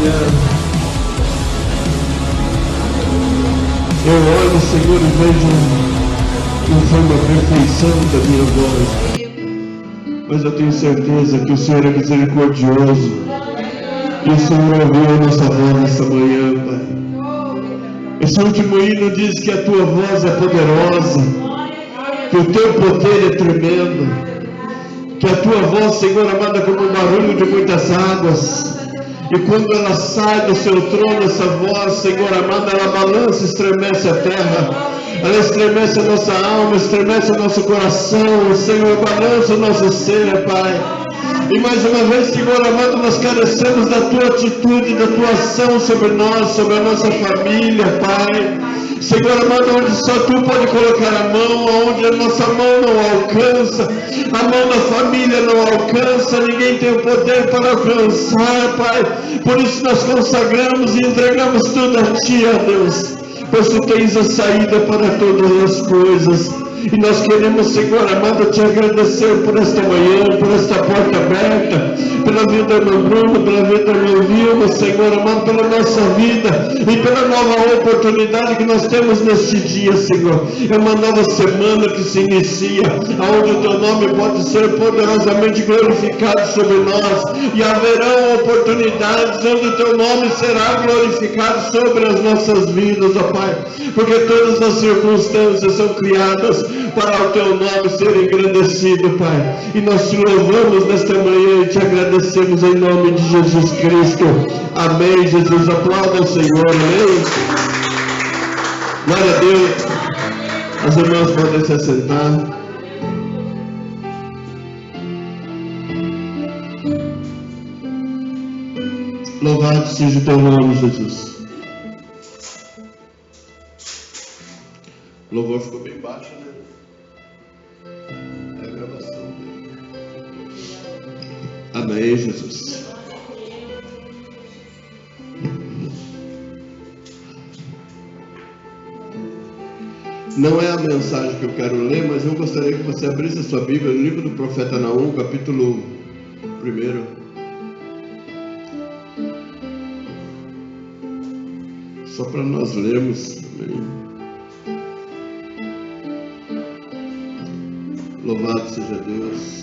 manhã. Eu olho, Senhor, e vejo não foi uma perfeição da minha voz, mas eu tenho certeza que o Senhor é misericordioso e o Senhor ouviu a nossa voz nessa manhã, Pai. Esse último hino diz que a tua voz é poderosa, que o teu poder é tremendo, que a tua voz, Senhor amado, é como um barulho de muitas águas, e quando ela sai do seu trono, essa voz, Senhor amado, ela balança, estremece a terra, ela estremece a nossa alma, estremece o nosso coração, Senhor, balança o nosso ser, Pai. E mais uma vez, Senhor amado, nós carecemos da tua atitude, da tua ação sobre nós, sobre a nossa família, Pai. Senhor amado, onde só tu pode colocar a mão, onde a nossa mão não alcança, a mão da família não alcança, ninguém tem o poder para alcançar, Pai. Por isso nós consagramos e entregamos tudo a ti, ó Deus, pois tu tens a saída para todas as coisas. E nós queremos, Senhor amado, te agradecer por esta manhã, por esta porta aberta, pela vida do Bruno, pela vida do Vilma, Senhor amado, pela nossa vida e pela nova oportunidade que nós temos neste dia, Senhor. É uma nova semana que se inicia, onde o teu nome pode ser poderosamente glorificado sobre nós, e haverão oportunidades onde o teu nome será glorificado sobre as nossas vidas, ó Pai, porque todas as circunstâncias são criadas para o teu nome ser engrandecido, Pai. E nós te louvamos nesta manhã e te agradecemos em nome de Jesus Cristo. Amém, Jesus. Aplauda o Senhor, amém. Glória a Deus. As irmãs podem se assentar. Louvado seja o teu nome, Jesus. O louvor ficou bem baixo, né? É a gravação dele. Amém, Jesus. Não é a mensagem que eu quero ler, mas eu gostaria que você abrisse a sua Bíblia no livro do profeta Naum, capítulo 1. Só para nós lermos. Amém. Louvado seja Deus.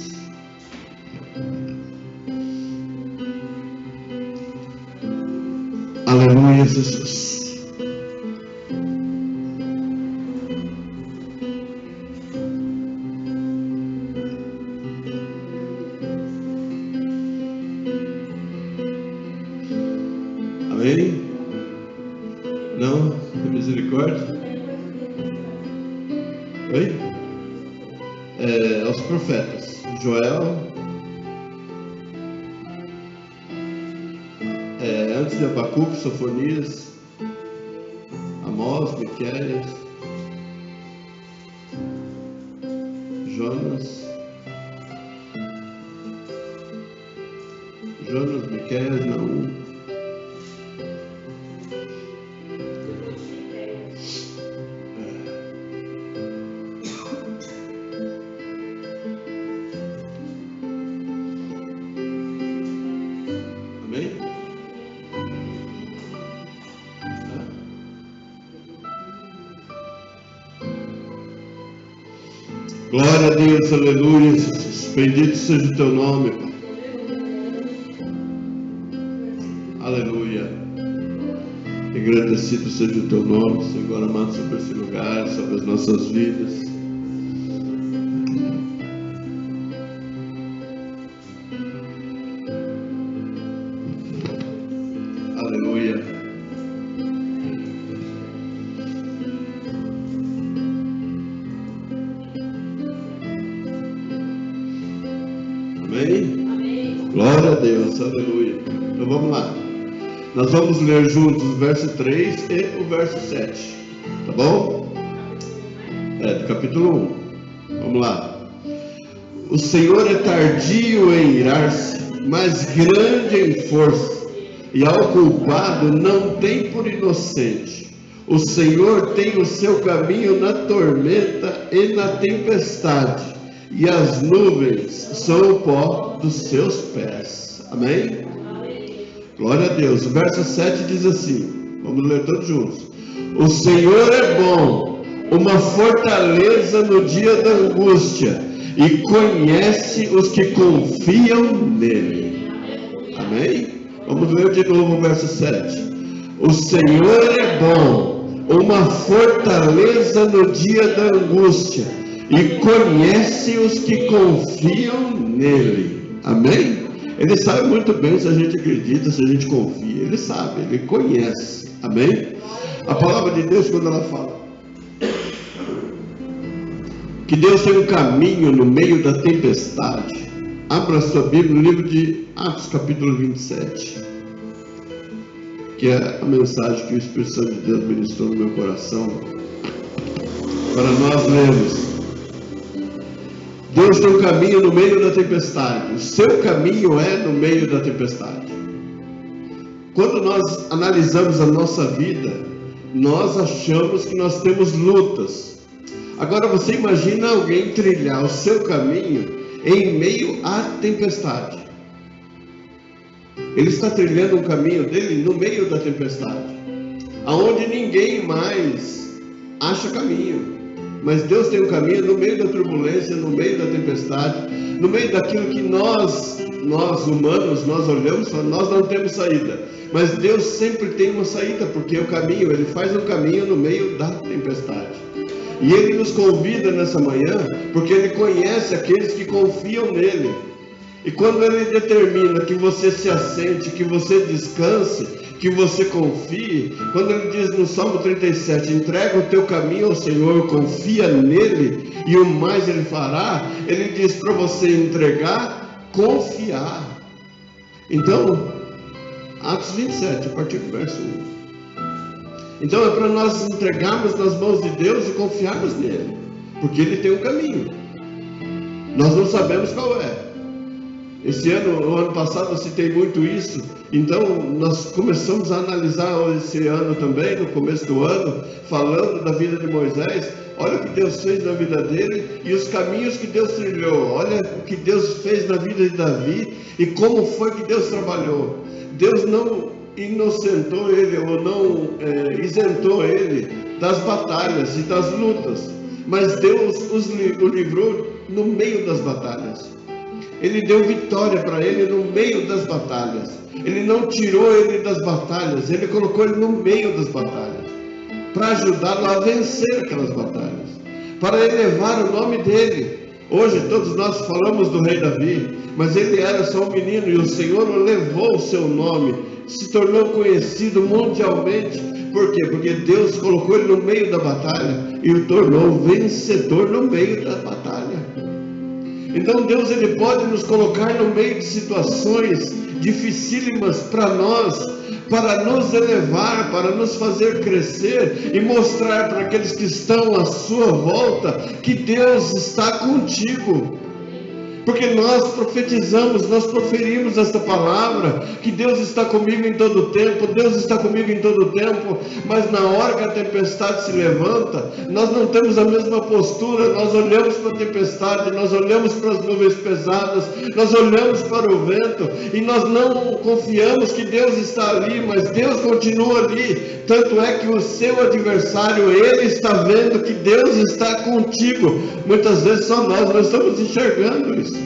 Aleluia, Jesus. Amém? Não? Tem misericórdia? Oi? Aos profetas Joel, antes de Abacuque, Sofonias, Amós, Miqueias, Jonas, Miqueias, Naum. Glória a Deus, aleluia, Jesus. Bendito seja o teu nome, Pai. Aleluia. Engrandecido seja o teu nome, Senhor amado, sobre esse lugar, sobre as nossas vidas. Aleluia. Amém? Glória a Deus, aleluia. Então vamos lá. Nós vamos ler juntos o verso 3 e o verso 7. Tá bom? Do capítulo 1. Vamos lá. O Senhor é tardio em irar-se, mas grande em força, e ao culpado não tem por inocente. O Senhor tem o seu caminho na tormenta e na tempestade, e as nuvens são o pó dos seus pés. Amém? Glória a Deus. O verso 7 diz assim, vamos ler todos juntos. O Senhor é bom, uma fortaleza no dia da angústia, e conhece os que confiam nele. Amém? Vamos ler de novo o verso 7. O Senhor é bom, uma fortaleza no dia da angústia, e conhece os que confiam nele. Amém? Ele sabe muito bem se a gente acredita, se a gente confia. Ele sabe, ele conhece. Amém? A palavra de Deus, quando ela fala que Deus tem um caminho no meio da tempestade, abra sua Bíblia no livro de Atos capítulo 27, que é a mensagem que o Espírito Santo de Deus ministrou no meu coração para nós lermos. Deus tem um caminho no meio da tempestade. O seu caminho é no meio da tempestade. Quando nós analisamos a nossa vida, nós achamos que nós temos lutas. Agora você imagina alguém trilhar o seu caminho em meio à tempestade. Ele está trilhando um caminho dele no meio da tempestade, aonde ninguém mais acha caminho. Mas Deus tem um caminho no meio da turbulência, no meio da tempestade, no meio daquilo que nós humanos, nós olhamos e falamos, nós não temos saída. Mas Deus sempre tem uma saída, porque o caminho, Ele faz um caminho no meio da tempestade. E Ele nos convida nessa manhã, porque Ele conhece aqueles que confiam nele. E quando Ele determina que você se assente, que você descanse, que você confie, quando Ele diz no Salmo 37, entrega o teu caminho ao Senhor, confia nele, e o mais Ele fará, Ele diz para você entregar, confiar. Então, Atos 27, a partir do verso 1. Então é para nós entregarmos nas mãos de Deus e confiarmos nele, porque Ele tem um caminho. Nós não sabemos qual é. O ano passado eu citei muito isso, então nós começamos a analisar esse ano também, no começo do ano, falando da vida de Moisés. Olha o que Deus fez na vida dele e os caminhos que Deus trilhou. Olha o que Deus fez na vida de Davi e como foi que Deus trabalhou. Deus não inocentou ele ou não isentou ele das batalhas e das lutas, mas Deus o livrou no meio das batalhas. Ele deu vitória para ele no meio das batalhas. Ele não tirou ele das batalhas, ele colocou ele no meio das batalhas, para ajudá-lo a vencer aquelas batalhas, para elevar o nome dele. Hoje todos nós falamos do rei Davi, mas ele era só um menino e o Senhor levou o seu nome, se tornou conhecido mundialmente. Por quê? Porque Deus colocou ele no meio da batalha e o tornou vencedor no meio da batalha. Então Deus ele pode nos colocar no meio de situações dificílimas para nós, para nos elevar, para nos fazer crescer e mostrar para aqueles que estão à sua volta que Deus está contigo. Porque nós profetizamos, nós proferimos esta palavra, que Deus está comigo em todo o tempo, Deus está comigo em todo o tempo, mas na hora que a tempestade se levanta, nós não temos a mesma postura, nós olhamos para a tempestade, nós olhamos para as nuvens pesadas, nós olhamos para o vento, e nós não confiamos que Deus está ali, mas Deus continua ali. Tanto é que o seu adversário, ele está vendo que Deus está contigo. Muitas vezes só nós não estamos enxergando isso.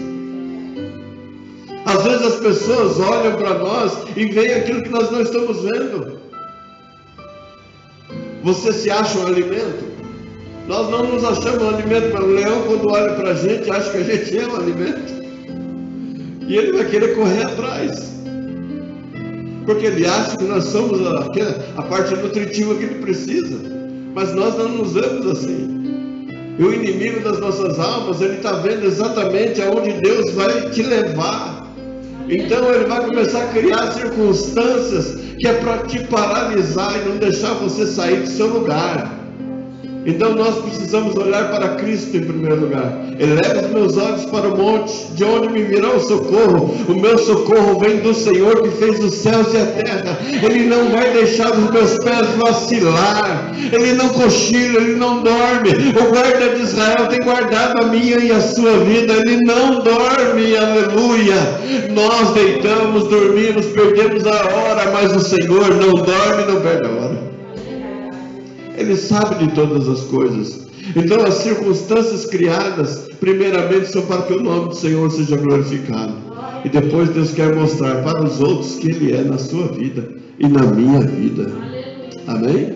Às vezes as pessoas olham para nós e veem aquilo que nós não estamos vendo. Você se acha um alimento? Nós não nos achamos um alimento, mas o leão, quando olha para a gente, acha que a gente é um alimento. E ele vai querer correr atrás, porque ele acha que nós somos a parte nutritiva que ele precisa. Mas nós não nos vemos assim. E o inimigo das nossas almas, ele está vendo exatamente aonde Deus vai te levar. Então ele vai começar a criar circunstâncias que é para te paralisar e não deixar você sair do seu lugar. Então nós precisamos olhar para Cristo em primeiro lugar. Eleva os meus olhos para o monte, de onde me virá o socorro. O meu socorro vem do Senhor que fez os céus e a terra. Ele não vai deixar os meus pés vacilar. Ele não cochila, ele não dorme. O guarda de Israel tem guardado a minha e a sua vida. Ele não dorme, aleluia. Nós deitamos, dormimos, perdemos a hora, mas o Senhor não dorme, não perde a hora. Ele sabe de todas as coisas. Então as circunstâncias criadas primeiramente são para que o nome do Senhor seja glorificado, e depois Deus quer mostrar para os outros que Ele é na sua vida e na minha vida. Amém?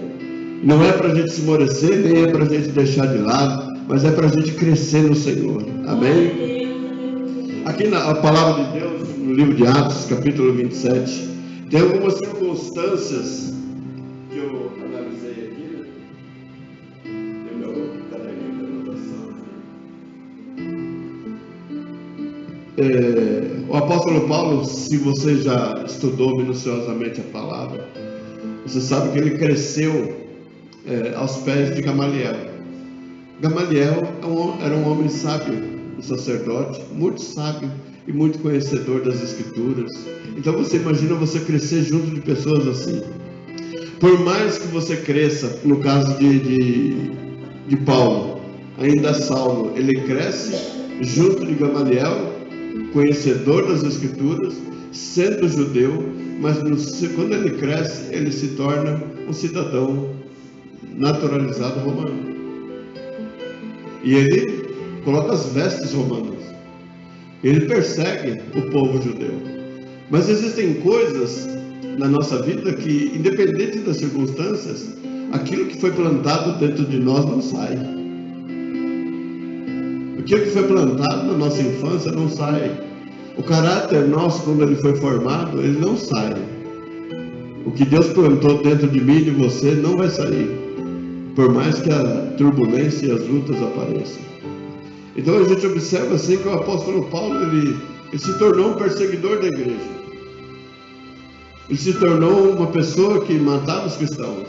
Não é para a gente se esmorecer, nem é para a gente deixar de lado, mas é para a gente crescer no Senhor. Amém? Aqui na palavra de Deus, no livro de Atos, capítulo 27, tem algumas circunstâncias que eu analisei aqui, né? Tem meu caderninho de anotação. O apóstolo Paulo, se você já estudou minuciosamente a palavra, você sabe que ele cresceu aos pés de Gamaliel. Gamaliel era um homem sábio, um sacerdote, muito sábio e muito conhecedor das Escrituras. Então você imagina você crescer junto de pessoas assim. Por mais que você cresça, no caso de Paulo, ainda Saulo, ele cresce junto de Gamaliel, conhecedor das Escrituras, sendo judeu, mas quando ele cresce, ele se torna um cidadão naturalizado romano. E ele coloca as vestes romanas. Ele persegue o povo judeu. Mas existem coisas na nossa vida que, independente das circunstâncias, aquilo que foi plantado dentro de nós não sai. Aquilo que foi plantado na nossa infância não sai. O caráter nosso, quando ele foi formado, ele não sai. O que Deus plantou dentro de mim e de você não vai sair, por mais que a turbulência e as lutas apareçam. Então a gente observa assim que o apóstolo Paulo ele se tornou um perseguidor da igreja. Ele se tornou uma pessoa que matava os cristãos.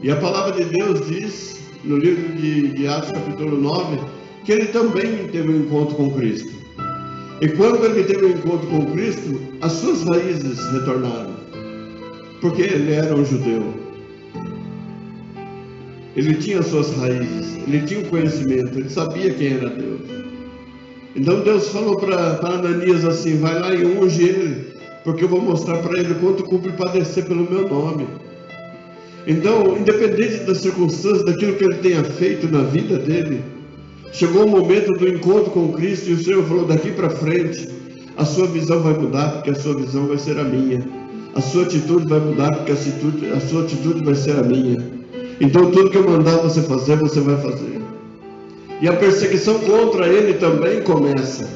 E a palavra de Deus diz, no livro de Atos capítulo 9, que ele também teve um encontro com Cristo. E quando ele teve um encontro com Cristo, as suas raízes retornaram, porque ele era um judeu. Ele tinha suas raízes, ele tinha o conhecimento, ele sabia quem era Deus. Então Deus falou para Ananias assim: vai lá e unge ele, porque eu vou mostrar para ele quanto cumpre padecer pelo meu nome. Então, independente das circunstâncias, daquilo que ele tenha feito na vida dele, chegou o momento do encontro com Cristo, e o Senhor falou: daqui para frente a sua visão vai mudar, porque a sua visão vai ser a minha. A sua atitude vai mudar, porque a sua atitude vai ser a minha. Então tudo que eu mandar você fazer, você vai fazer. E a perseguição contra ele também começa.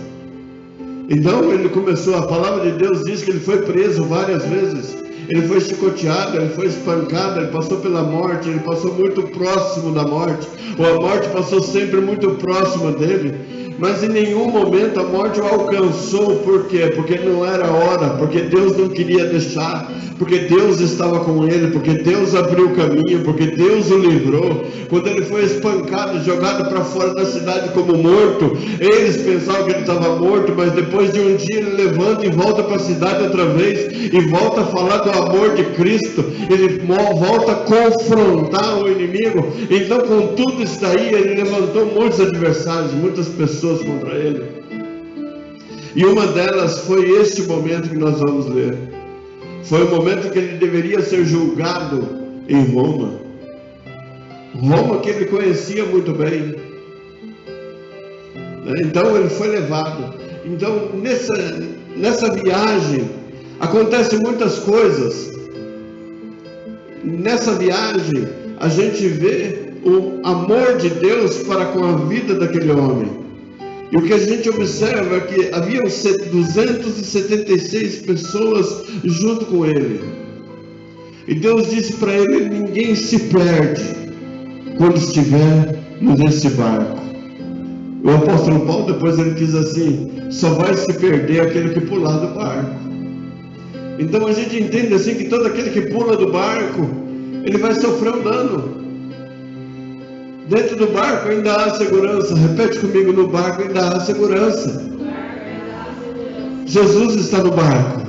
Então ele começou, a palavra de Deus diz que ele foi preso várias vezes. Ele foi chicoteado, ele foi espancado, ele passou pela morte, ele passou muito próximo da morte. Ou a morte passou sempre muito próxima dele. Mas em nenhum momento a morte o alcançou. Por quê? Porque não era hora, porque Deus não queria deixar, porque Deus estava com ele, porque Deus abriu o caminho, porque Deus o livrou. Quando ele foi espancado, jogado para fora da cidade como morto, eles pensavam que ele estava morto, mas depois de um dia ele levanta e volta para a cidade outra vez, e volta a falar do amor de Cristo, ele volta a confrontar o inimigo. Então com tudo isso daí, ele levantou muitos adversários, muitas pessoas contra ele, e uma delas foi este momento que nós vamos ler. Foi o momento que ele deveria ser julgado em Roma, que ele conhecia muito bem. Então ele foi levado. Então nessa viagem acontecem muitas coisas. Nessa viagem a gente vê o amor de Deus para com a vida daquele homem. E o que a gente observa é que havia 276 pessoas junto com ele. E Deus disse para ele: ninguém se perde quando estiver nesse barco. O apóstolo Paulo depois ele diz assim: só vai se perder aquele que pular do barco. Então a gente entende assim que todo aquele que pula do barco, ele vai sofrer um dano. Dentro do barco ainda há segurança. Repete comigo: no barco ainda há segurança. Jesus está no barco.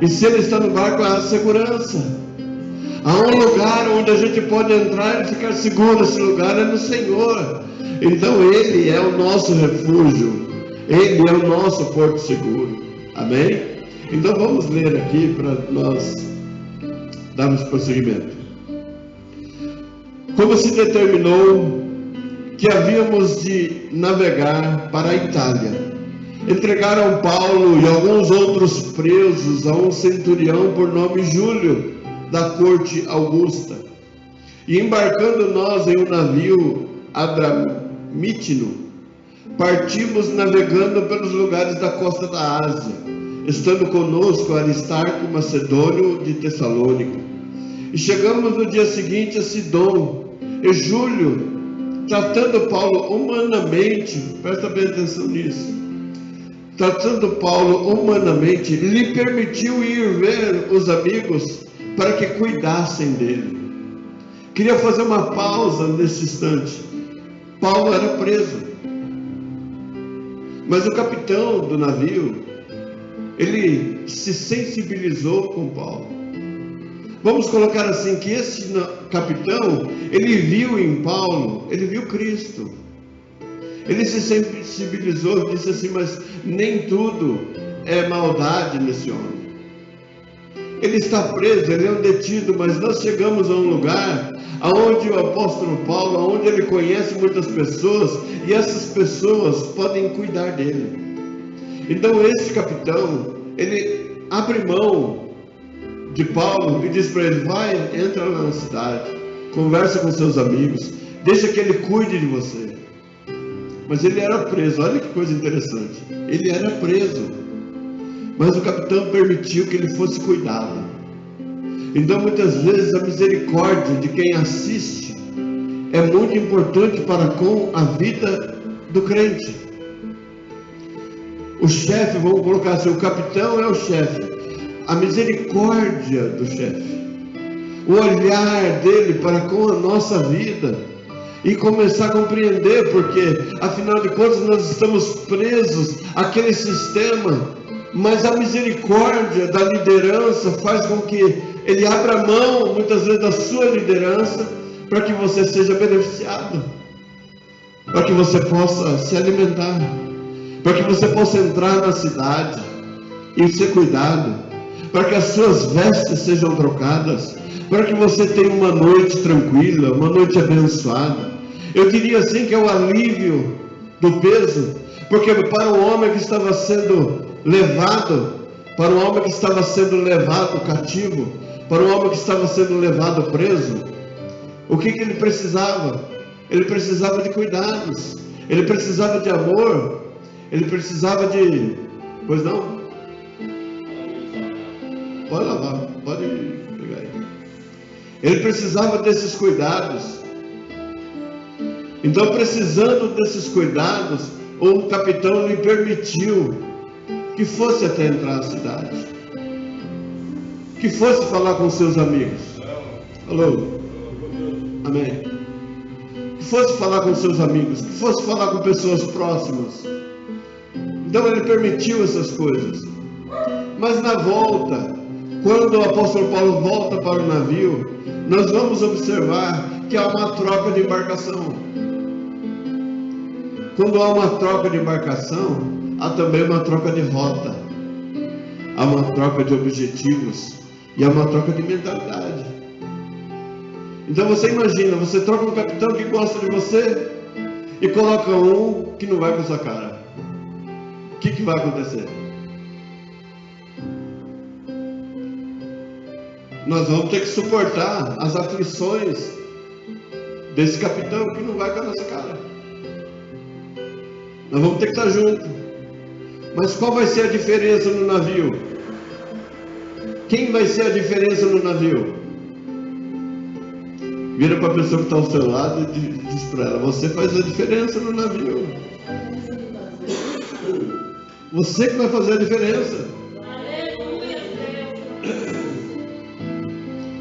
E se Ele está no barco, há segurança. Há um lugar onde a gente pode entrar e ficar seguro. Esse lugar é no Senhor. Então Ele é o nosso refúgio. Ele é o nosso porto seguro. Amém? Então vamos ler aqui para nós darmos prosseguimento. Como se determinou que havíamos de navegar para a Itália, entregaram Paulo e alguns outros presos a um centurião por nome Júlio, da corte Augusta. E embarcando nós em um navio Adramítino, partimos navegando pelos lugares da costa da Ásia, estando conosco Aristarco Macedônio de Tessalônica. E chegamos no dia seguinte a Sidom. E Júlio, tratando Paulo humanamente, presta bem atenção nisso, tratando Paulo humanamente, lhe permitiu ir ver os amigos para que cuidassem dele. Queria fazer uma pausa nesse instante. Paulo era preso, mas o capitão do navio, ele se sensibilizou com Paulo. Vamos colocar assim, que esse capitão, ele viu em Paulo, ele viu Cristo. Ele se sensibilizou, disse assim: mas nem tudo é maldade nesse homem. Ele está preso, ele é um detido, mas nós chegamos a um lugar onde o apóstolo Paulo, onde ele conhece muitas pessoas, e essas pessoas podem cuidar dele. Então esse capitão, ele abre mão de Paulo e diz para ele: vai, entra lá na cidade, conversa com seus amigos, deixa que ele cuide de você. Mas ele era preso. Olha que coisa interessante, ele era preso, mas o capitão permitiu que ele fosse cuidado. Então muitas vezes a misericórdia de quem assiste é muito importante para com a vida do crente. O chefe, vamos colocar assim, o capitão é o chefe, a misericórdia do chefe, o olhar dele para com a nossa vida, e começar a compreender, porque afinal de contas nós estamos presos àquele sistema, mas a misericórdia da liderança faz com que ele abra mão muitas vezes da sua liderança, para que você seja beneficiado, para que você possa se alimentar, para que você possa entrar na cidade e ser cuidado, para que as suas vestes sejam trocadas, para que você tenha uma noite tranquila, uma noite abençoada. Eu diria assim que é o alívio do peso, porque para o homem que estava sendo levado, para o homem que estava sendo levado cativo, para o homem que estava sendo levado preso, o que ele precisava? Ele precisava de cuidados, ele precisava de amor, ele precisava de... Pois não? Pode lavar, pode pegar aí. Ele precisava desses cuidados. Então, precisando desses cuidados, o capitão lhe permitiu que fosse até entrar na cidade, que fosse falar com seus amigos. Alô? Amém? Que fosse falar com seus amigos, que fosse falar com pessoas próximas. Então ele permitiu essas coisas. Mas na volta, quando o apóstolo Paulo volta para o navio, nós vamos observar que há uma troca de embarcação. Quando há uma troca de embarcação, há também uma troca de rota, há uma troca de objetivos e há uma troca de mentalidade. Então você imagina, você troca um capitão que gosta de você e coloca um que não vai com a sua cara. O que vai acontecer? Nós vamos ter que suportar as aflições desse capitão que não vai com a nossa cara. Nós vamos ter que estar juntos. Mas qual vai ser a diferença no navio? Quem vai ser a diferença no navio? Vira para a pessoa que está ao seu lado e diz para ela: você faz a diferença no navio. Você que vai fazer a diferença.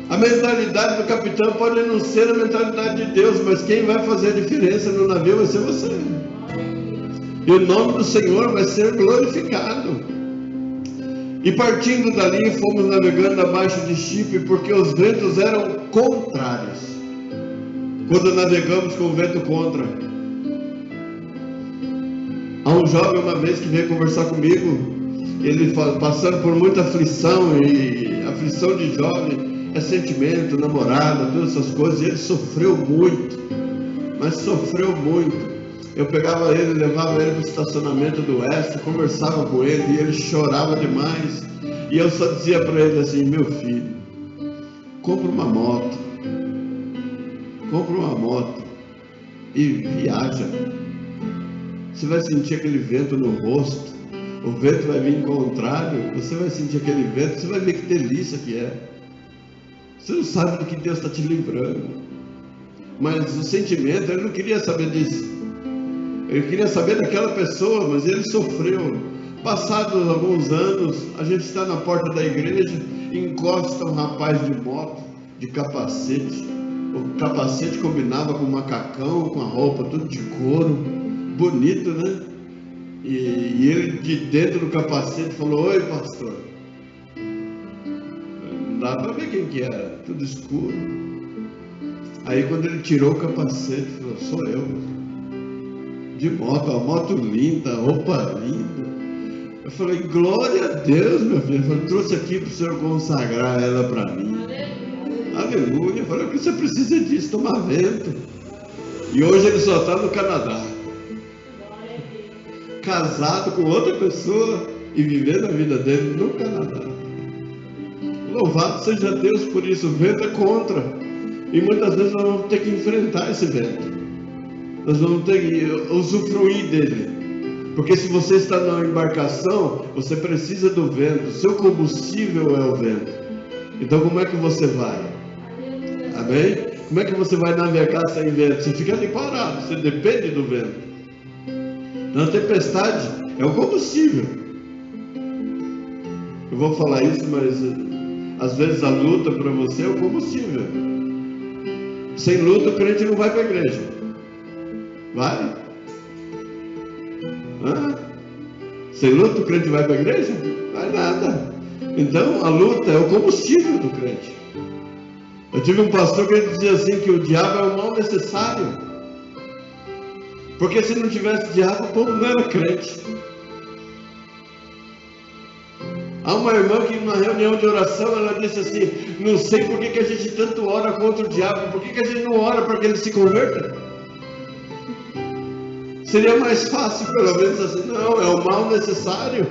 A A mentalidade do capitão pode não ser a mentalidade de Deus, mas quem vai fazer a diferença no navio vai ser você. E o nome do Senhor vai ser glorificado. E partindo dali, fomos navegando abaixo de Chipre, porque os ventos eram contrários. Quando navegamos com o vento contra. Há um jovem uma vez que veio conversar comigo, ele passando por muita aflição, e aflição de jovem é sentimento, namorada, todas essas coisas, e ele sofreu muito, mas sofreu muito. Eu pegava ele, levava ele para o estacionamento do Oeste, conversava com ele, e ele chorava demais, e eu só dizia para ele assim: meu filho, compra uma moto e viaja. Você vai sentir aquele vento no rosto, o vento vai vir contrário, você vai sentir aquele vento, você vai ver que delícia que é. Você não sabe do que Deus está te livrando. Mas o sentimento, ele não queria saber disso. Ele queria saber daquela pessoa, mas ele sofreu. Passados alguns anos, a gente está na porta da igreja, encosta um rapaz de moto, de capacete. O capacete combinava com o macacão, com a roupa tudo de couro, bonito, né? E ele de dentro do capacete falou: oi, pastor. Não dá para ver quem que era, tudo escuro. Aí quando ele tirou o capacete, falou: sou eu. De moto, a moto linda, roupa linda. Eu falei: glória a Deus, meu filho. Eu falei: trouxe aqui para o Senhor consagrar ela para mim. Aleluia. Eu falei: o que você precisa disso? Tomar vento. E hoje ele só está no Canadá, casado com outra pessoa e vivendo a vida dele no Canadá. Louvado seja Deus por isso. O vento é contra, e muitas vezes nós vamos ter que enfrentar esse vento. Nós vamos ter que usufruir dele, porque se você está na embarcação, você precisa do vento. Seu combustível é o vento. Então como é que você vai? Amém? Como é que você vai navegar sem vento? Você fica ali parado, você depende do vento. Na tempestade é o combustível. Eu vou falar isso, mas às vezes a luta para você é o combustível. Sem luta o crente não vai para a igreja. Vai? Sem luta o crente vai para a igreja? Vai nada. Então a luta é o combustível do crente. Eu tive um pastor que ele dizia assim, que o diabo é o mal necessário. Porque se não tivesse diabo, o povo não era crente. Há uma irmã que numa reunião de oração, ela disse assim: não sei por que a gente tanto ora contra o diabo, por que a gente não ora para que ele se converta? Seria mais fácil, pelo menos assim. Não, é o mal necessário.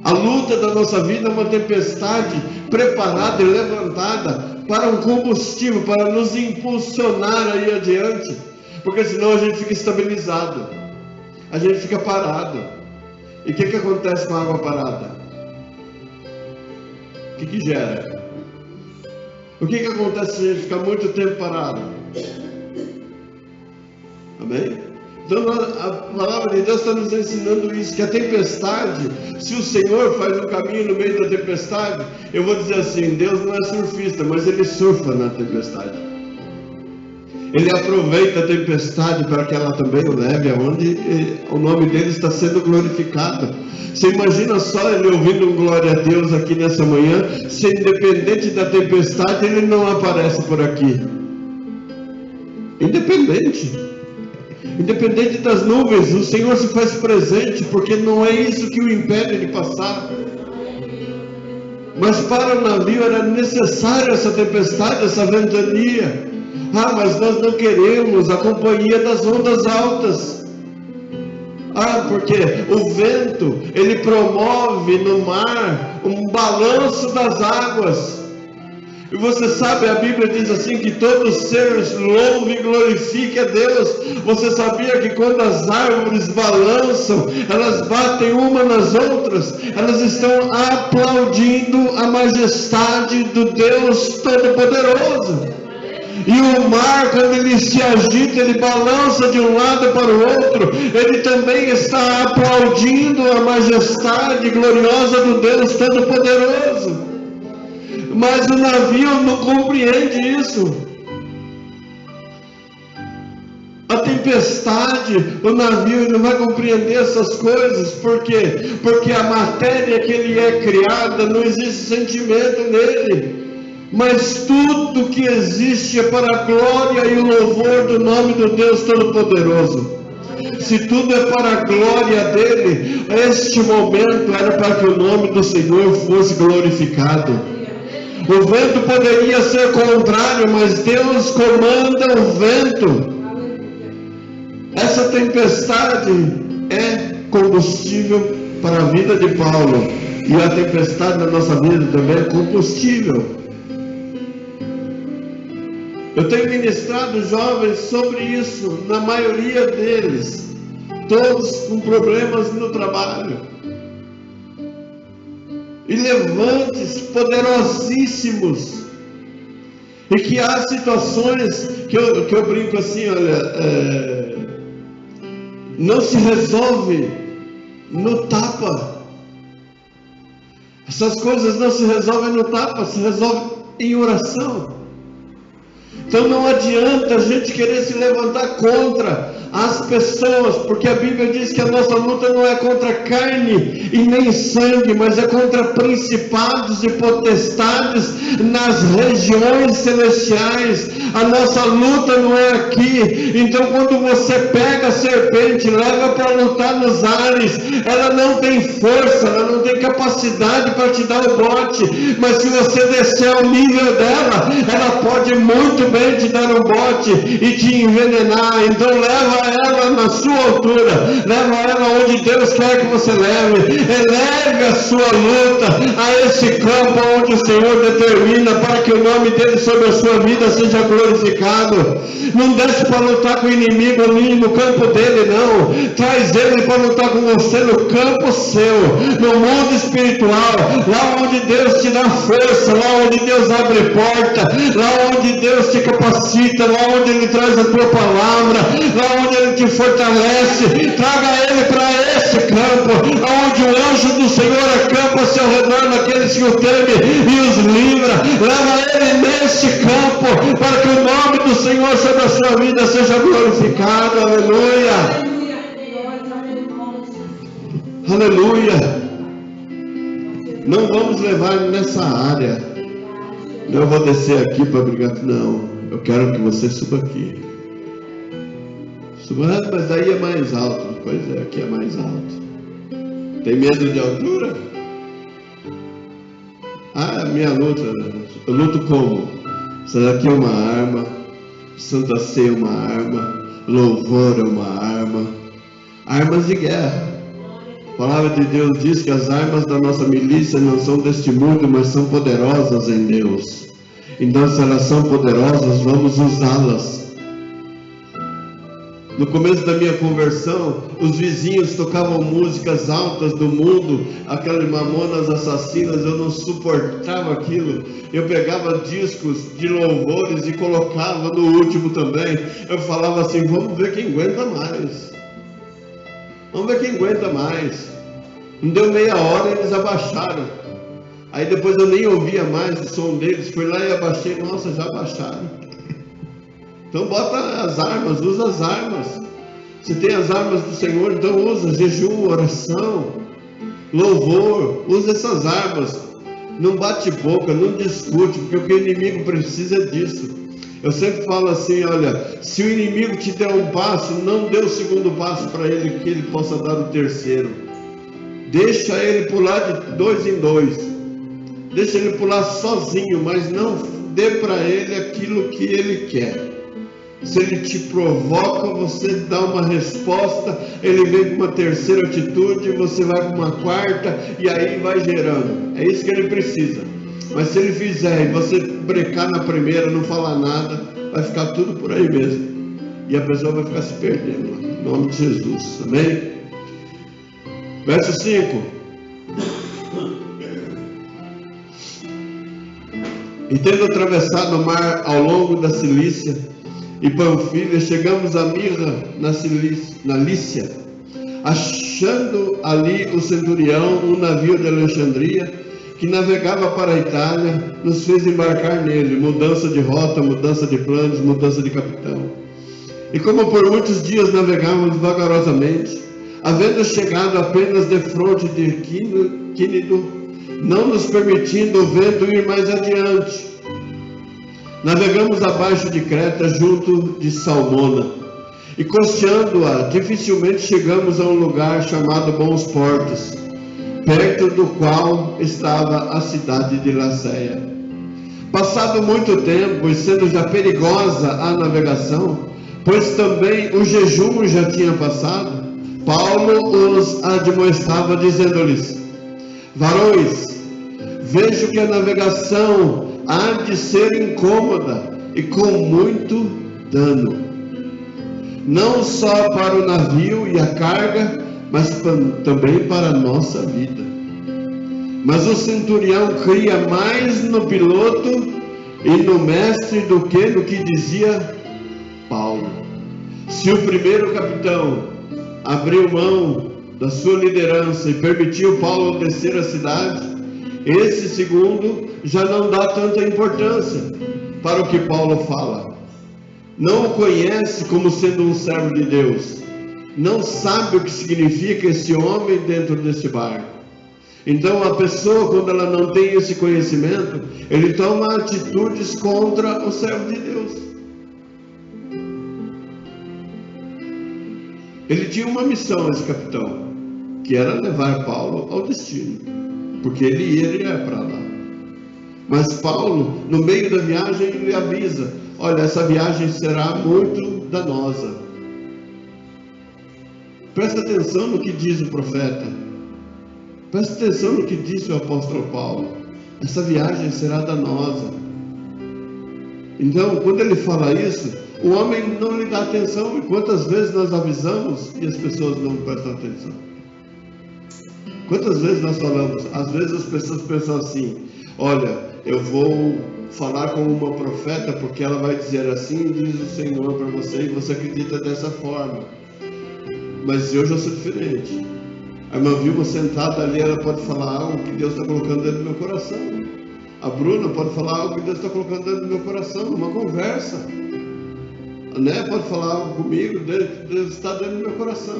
A luta da nossa vida é uma tempestade preparada e levantada para um combustível, para nos impulsionar aí adiante. Porque senão a gente fica estabilizado, a gente fica parado. E o que acontece com a água parada? O que gera? O que acontece se a gente ficar muito tempo parado? Amém? Então a palavra de Deus está nos ensinando isso, que a tempestade, se o Senhor faz um caminho no meio da tempestade, eu vou dizer assim: Deus não é surfista, mas Ele surfa na tempestade. Ele aproveita a tempestade para que ela também o leve aonde o nome dele está sendo glorificado. Você imagina só ele ouvindo um glória a Deus aqui nessa manhã, se independente da tempestade ele não aparece por aqui. Independente das nuvens, o Senhor se faz presente, porque não é isso que o impede de passar. Mas para o navio era necessário essa tempestade, essa ventania. Mas nós não queremos a companhia das ondas altas. Porque o vento, ele promove no mar um balanço das águas. E você sabe, a Bíblia diz assim, que todo ser louve e glorifique a Deus. Você sabia que quando as árvores balançam, elas batem uma nas outras, elas estão aplaudindo a majestade do Deus Todo-Poderoso. E o mar, quando ele se agita, ele balança de um lado para o outro, ele também está aplaudindo a majestade gloriosa do Deus Todo-Poderoso. mas o navio não compreende isso. A tempestade, o navio não vai compreender essas coisas. Por quê? Porque a matéria que ele é criada, não existe sentimento nele. Mas tudo que existe é para a glória e o louvor do nome do Deus Todo-Poderoso. Se tudo é para a glória dele, este momento era para que o nome do Senhor fosse glorificado. O vento poderia ser contrário, mas Deus comanda o vento. Essa tempestade é combustível para a vida de Paulo, e a tempestade na nossa vida também é combustível. Eu tenho ministrado jovens sobre isso, na maioria deles, todos com problemas no trabalho, e levantes poderosíssimos, e que há situações que eu brinco assim, olha, não se resolve no tapa. Essas coisas não se resolvem no tapa, se resolvem em oração. Então não adianta a gente querer se levantar contra as pessoas, porque a Bíblia diz que a nossa luta não é contra carne e nem sangue, mas é contra principados e potestades nas regiões celestiais. A nossa luta não é aqui. Então quando você pega a serpente, leva para lutar nos ares, ela não tem força, ela não tem capacidade para te dar o bote, mas se você descer ao nível dela, ela pode muito bem te dar um bote e te envenenar. Então leva ela na sua altura, leva ela onde Deus quer que você leve, eleve a sua luta a esse campo onde o Senhor determina, para que o nome dele sobre a sua vida seja glorificado. Não desce para lutar com o inimigo ali no campo dele, não. Traz ele para lutar com você no campo seu, no mundo espiritual, lá onde Deus te dá força, lá onde Deus abre porta, lá onde Deus te capacita, lá onde ele traz a tua palavra, lá onde ele te fortalece. Traga ele para esse campo, onde o anjo do Senhor acampa-se ao redor daqueles que o temem e os livra. Leva ele neste campo, para que o nome do Senhor sobre a sua vida seja glorificado. Aleluia. Aleluia. Não vamos levar nessa área. Não vou descer aqui para brigar. Não, eu quero que você suba aqui. Suba, mas aí é mais alto. Pois é, aqui é mais alto. Tem medo de altura? Ah, minha luta. Eu luto como? Isso daqui é uma arma. Santa Ceia é uma arma. Louvor é uma arma. Armas de guerra. A palavra de Deus diz que as armas da nossa milícia não são deste mundo, mas são poderosas em Deus. Então, se elas são poderosas, vamos usá-las. No começo da minha conversão, os vizinhos tocavam músicas altas do mundo, aquelas Mamonas Assassinas, eu não suportava aquilo. Eu pegava discos de louvores e colocava no último também. Eu falava assim, vamos ver quem aguenta mais. Vamos ver quem aguenta mais. Não deu meia hora, eles abaixaram. Aí depois eu nem ouvia mais o som deles, fui lá e abaixei, nossa, já abaixaram. Então bota as armas, usa as armas. Se tem as armas do Senhor, então usa jejum, oração, louvor, usa essas armas. Não bate boca, não discute, porque o que o inimigo precisa é disso. Eu sempre falo assim, olha, se o inimigo te der um passo, não dê o segundo passo para ele, que ele possa dar o terceiro. Deixa ele pular de 2 em 2. Deixa ele pular sozinho, mas não dê para ele aquilo que ele quer. Se ele te provoca, você dá uma resposta, ele vem com uma terceira atitude, você vai com uma quarta, e aí vai gerando. É isso que ele precisa. Mas se ele fizer e você brecar na primeira, não falar nada, vai ficar tudo por aí mesmo. E a pessoa vai ficar se perdendo lá. Em nome de Jesus. Amém? Verso 5. E tendo atravessado o mar ao longo da Cilícia e Panfilha, chegamos a Mirra, na Lícia, achando ali o centurião, um navio de Alexandria, que navegava para a Itália, nos fez embarcar nele. Mudança de rota, mudança de planos, mudança de capitão. E como por muitos dias navegávamos vagarosamente, havendo chegado apenas defronte de Quínido, não nos permitindo o vento ir mais adiante, navegamos abaixo de Creta, junto de Salmona, e costeando-a, dificilmente chegamos a um lugar chamado Bons Portos, perto do qual estava a cidade de Laceia. Passado muito tempo, e sendo já perigosa a navegação, pois também o jejum já tinha passado, Paulo os admoestava, dizendo-lhes: varões, vejo que a navegação há de ser incômoda e com muito dano, não só para o navio e a carga, mas também para a nossa vida. Mas o centurião cria mais no piloto e no mestre do que no que dizia Paulo. Se o primeiro capitão abriu mão da sua liderança e permitiu Paulo descer a cidade, esse segundo já não dá tanta importância para o que Paulo fala. Não o conhece como sendo um servo de Deus. Não sabe o que significa esse homem dentro desse barco. Então a pessoa, quando ela não tem esse conhecimento, ele toma atitudes contra o servo de Deus. Ele tinha uma missão, esse capitão, que era levar Paulo ao destino, porque ele iria para lá. Mas Paulo, no meio da viagem, ele avisa: olha, essa viagem será muito danosa. Presta atenção no que diz o profeta. Presta atenção no que disse o apóstolo Paulo. Essa viagem será danosa. Então, quando ele fala isso, o homem não lhe dá atenção. E quantas vezes nós avisamos e as pessoas não prestam atenção? Quantas vezes nós falamos? Às vezes as pessoas pensam assim: olha, eu vou falar com uma profeta porque ela vai dizer assim, diz o Senhor para você, e você acredita dessa forma. Mas eu já sou diferente. A irmã Vilma sentada ali, ela pode falar algo que Deus está colocando dentro do meu coração. A Bruna pode falar algo que Deus está colocando dentro do meu coração, numa conversa. A Né pode falar algo comigo, Deus está dentro do meu coração.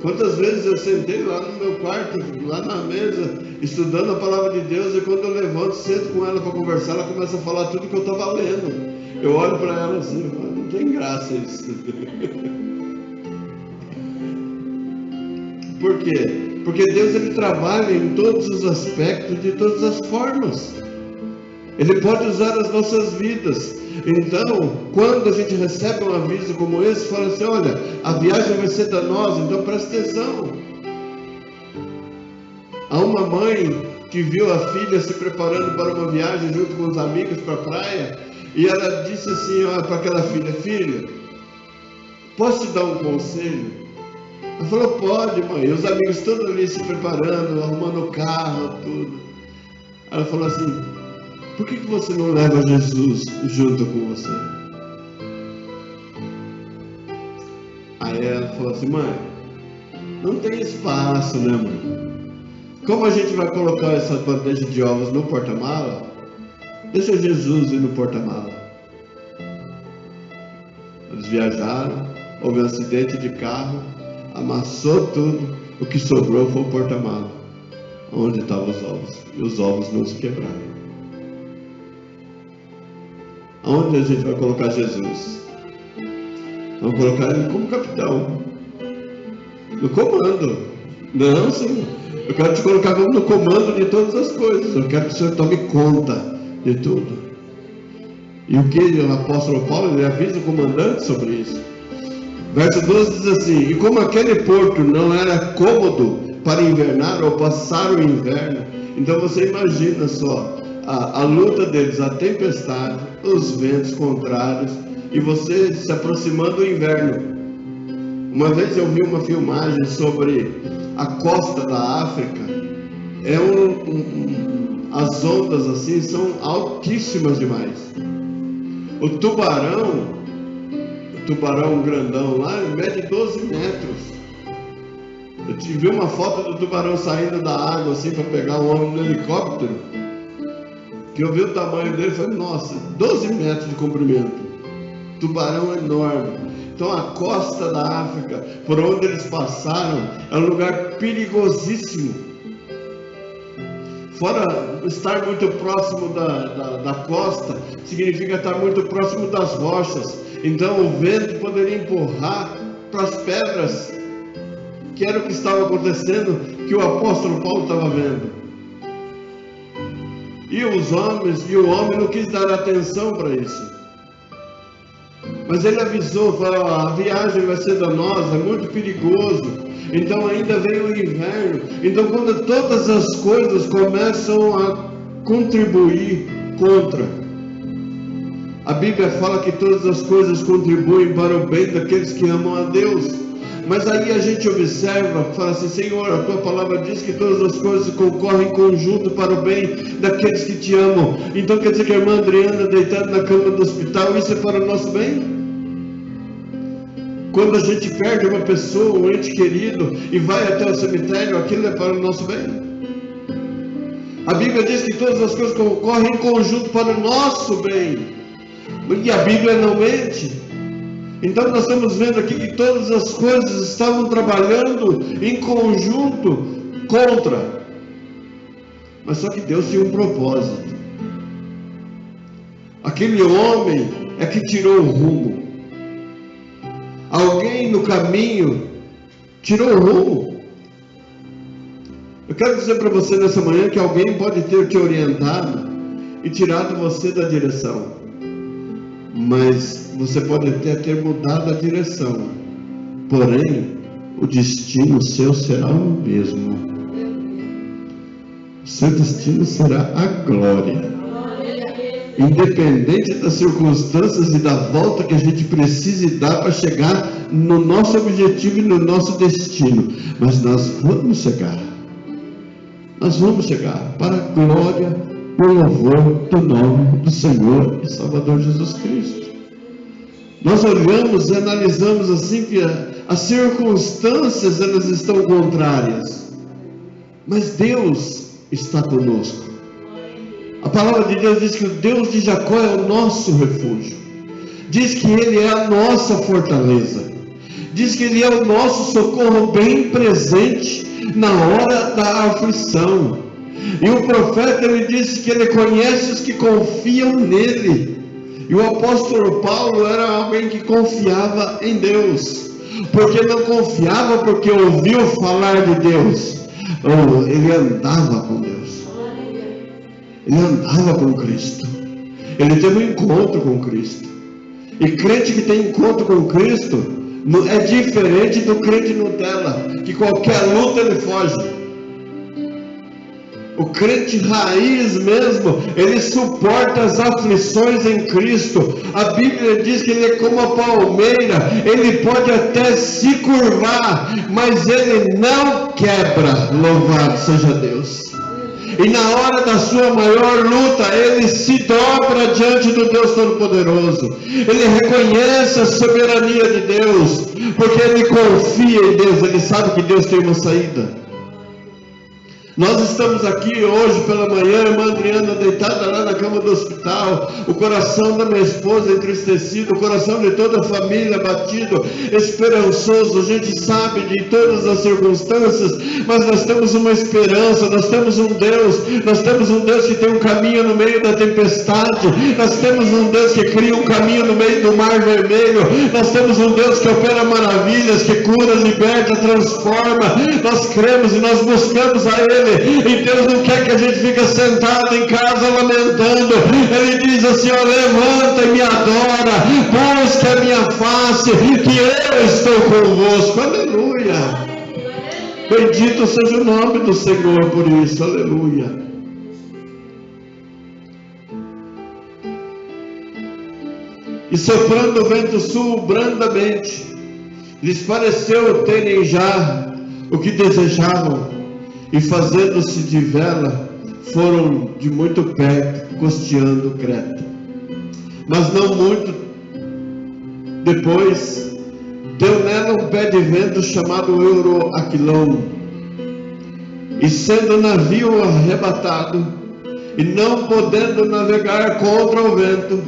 Quantas vezes eu sentei lá no meu quarto, lá na mesa, estudando a palavra de Deus, e quando eu levanto, sento com ela para conversar, ela começa a falar tudo que eu estava lendo. Eu olho para ela assim, não tem graça isso. Por quê? Porque Deus, ele trabalha em todos os aspectos, de todas as formas. Ele pode usar as nossas vidas. Então, quando a gente recebe um aviso como esse, fala assim: olha, a viagem vai ser danosa, então presta atenção. Há uma mãe que viu a filha se preparando para uma viagem junto com os amigos para a praia, e ela disse assim para aquela filha: filha, posso te dar um conselho? Ela falou: pode, mãe. E os amigos todos ali se preparando, arrumando o carro, tudo. Ela falou assim: por que você não leva Jesus junto com você? Aí ela falou assim: mãe, não tem espaço, né, mãe? Como a gente vai colocar essa bandeja de ovos no porta-mala? Deixa Jesus ir no porta-mala. Eles viajaram, houve um acidente de carro, amassou tudo, o que sobrou foi o porta-mala, onde estavam os ovos, e os ovos não se quebraram. Aonde a gente vai colocar Jesus? Vamos colocar ele como capitão, no comando. Não, Senhor, eu quero te colocar como no comando de todas as coisas. Eu quero que o Senhor tome conta de tudo. E o que o apóstolo Paulo, ele avisa o comandante sobre isso. Verso 12 diz assim: e como aquele porto não era cômodo para invernar ou passar o inverno, então você imagina só a luta deles, a tempestade, os ventos contrários, e você se aproximando do inverno. Uma vez eu vi uma filmagem sobre a costa da África. As ondas assim são altíssimas demais. O tubarão grandão lá mede 12 metros. viu uma foto do tubarão saindo da água assim para pegar o homem no helicóptero, que eu vi o tamanho dele e falei, nossa, 12 metros de comprimento, tubarão enorme. Então a costa da África, por onde eles passaram, é um lugar perigosíssimo. Fora estar muito próximo da costa, significa estar muito próximo das rochas. Então o vento poderia empurrar para as pedras, que era o que estava acontecendo, que o apóstolo Paulo estava vendo. E o homem não quis dar atenção para isso. Mas ele avisou, falou, a viagem vai ser danosa, é muito perigoso. Então ainda vem o inverno. Então quando todas as coisas começam a contribuir contra, a Bíblia fala que todas as coisas contribuem para o bem daqueles que amam a Deus. Mas aí a gente observa, fala assim, Senhor, a tua palavra diz que todas as coisas concorrem em conjunto para o bem daqueles que te amam. Então quer dizer que a irmã Adriana deitada na cama do hospital, isso é para o nosso bem? Quando a gente perde uma pessoa, um ente querido, e vai até o cemitério, aquilo é para o nosso bem? A Bíblia diz que todas as coisas concorrem em conjunto para o nosso bem. E a Bíblia não mente. Então nós estamos vendo aqui que todas as coisas estavam trabalhando em conjunto contra. Mas só que Deus tinha um propósito. Aquele homem é que tirou o rumo. Alguém no caminho tirou o rumo. Eu quero dizer para você nessa manhã que alguém pode ter te orientado e tirado você da direção, mas você pode até ter mudado a direção, porém o destino seu será o mesmo. O seu destino será a glória. Independente das circunstâncias e da volta que a gente precise dar para chegar no nosso objetivo e no nosso destino, mas nós vamos chegar para a glória e o louvor do nome do Senhor e Salvador Jesus Cristo. Nós olhamos e analisamos assim que as circunstâncias elas estão contrárias, mas Deus está conosco. A palavra de Deus diz que o Deus de Jacó é o nosso refúgio. Diz que Ele é a nossa fortaleza. Diz que Ele é o nosso socorro bem presente na hora da aflição. E o profeta, ele disse que ele conhece os que confiam nele. E o apóstolo Paulo era alguém que confiava em Deus. Porque não confiava porque ouviu falar de Deus. Ele andava com Deus. Ele andava com Cristo. Ele teve um encontro com Cristo. E crente que tem encontro com Cristo é diferente do crente Nutella, que qualquer luta ele foge. O crente raiz mesmo, ele suporta as aflições em Cristo. A Bíblia diz que ele é como a palmeira, ele pode até se curvar, mas ele não quebra. Louvado seja Deus. E na hora da sua maior luta, ele se dobra diante do Deus Todo-Poderoso. Ele reconhece a soberania de Deus, porque ele confia em Deus, ele sabe que Deus tem uma saída. Nós estamos aqui hoje pela manhã, a irmã Adriana deitada lá na cama do hospital, o coração da minha esposa entristecido, o coração de toda a família abatido, esperançoso. A gente sabe de todas as circunstâncias, mas nós temos uma esperança, nós temos um Deus que tem um caminho no meio da tempestade, nós temos um Deus que cria um caminho no meio do mar vermelho, nós temos um Deus que opera maravilhas, que cura, liberta, transforma. Nós cremos e nós buscamos a Ele. E Deus não quer que a gente fique sentado em casa lamentando. Ele diz assim, ó, levanta e me adora, busque a minha face, que eu estou convosco. Aleluia. Bendito seja o nome do Senhor por isso. Aleluia. E soprando o vento sul brandamente, lhes pareceu terem já o que desejavam, e fazendo-se de vela, foram de muito perto, costeando Creta. Mas não muito depois, deu nela um pé de vento chamado Euroaquilon, e sendo o navio arrebatado, e não podendo navegar contra o vento,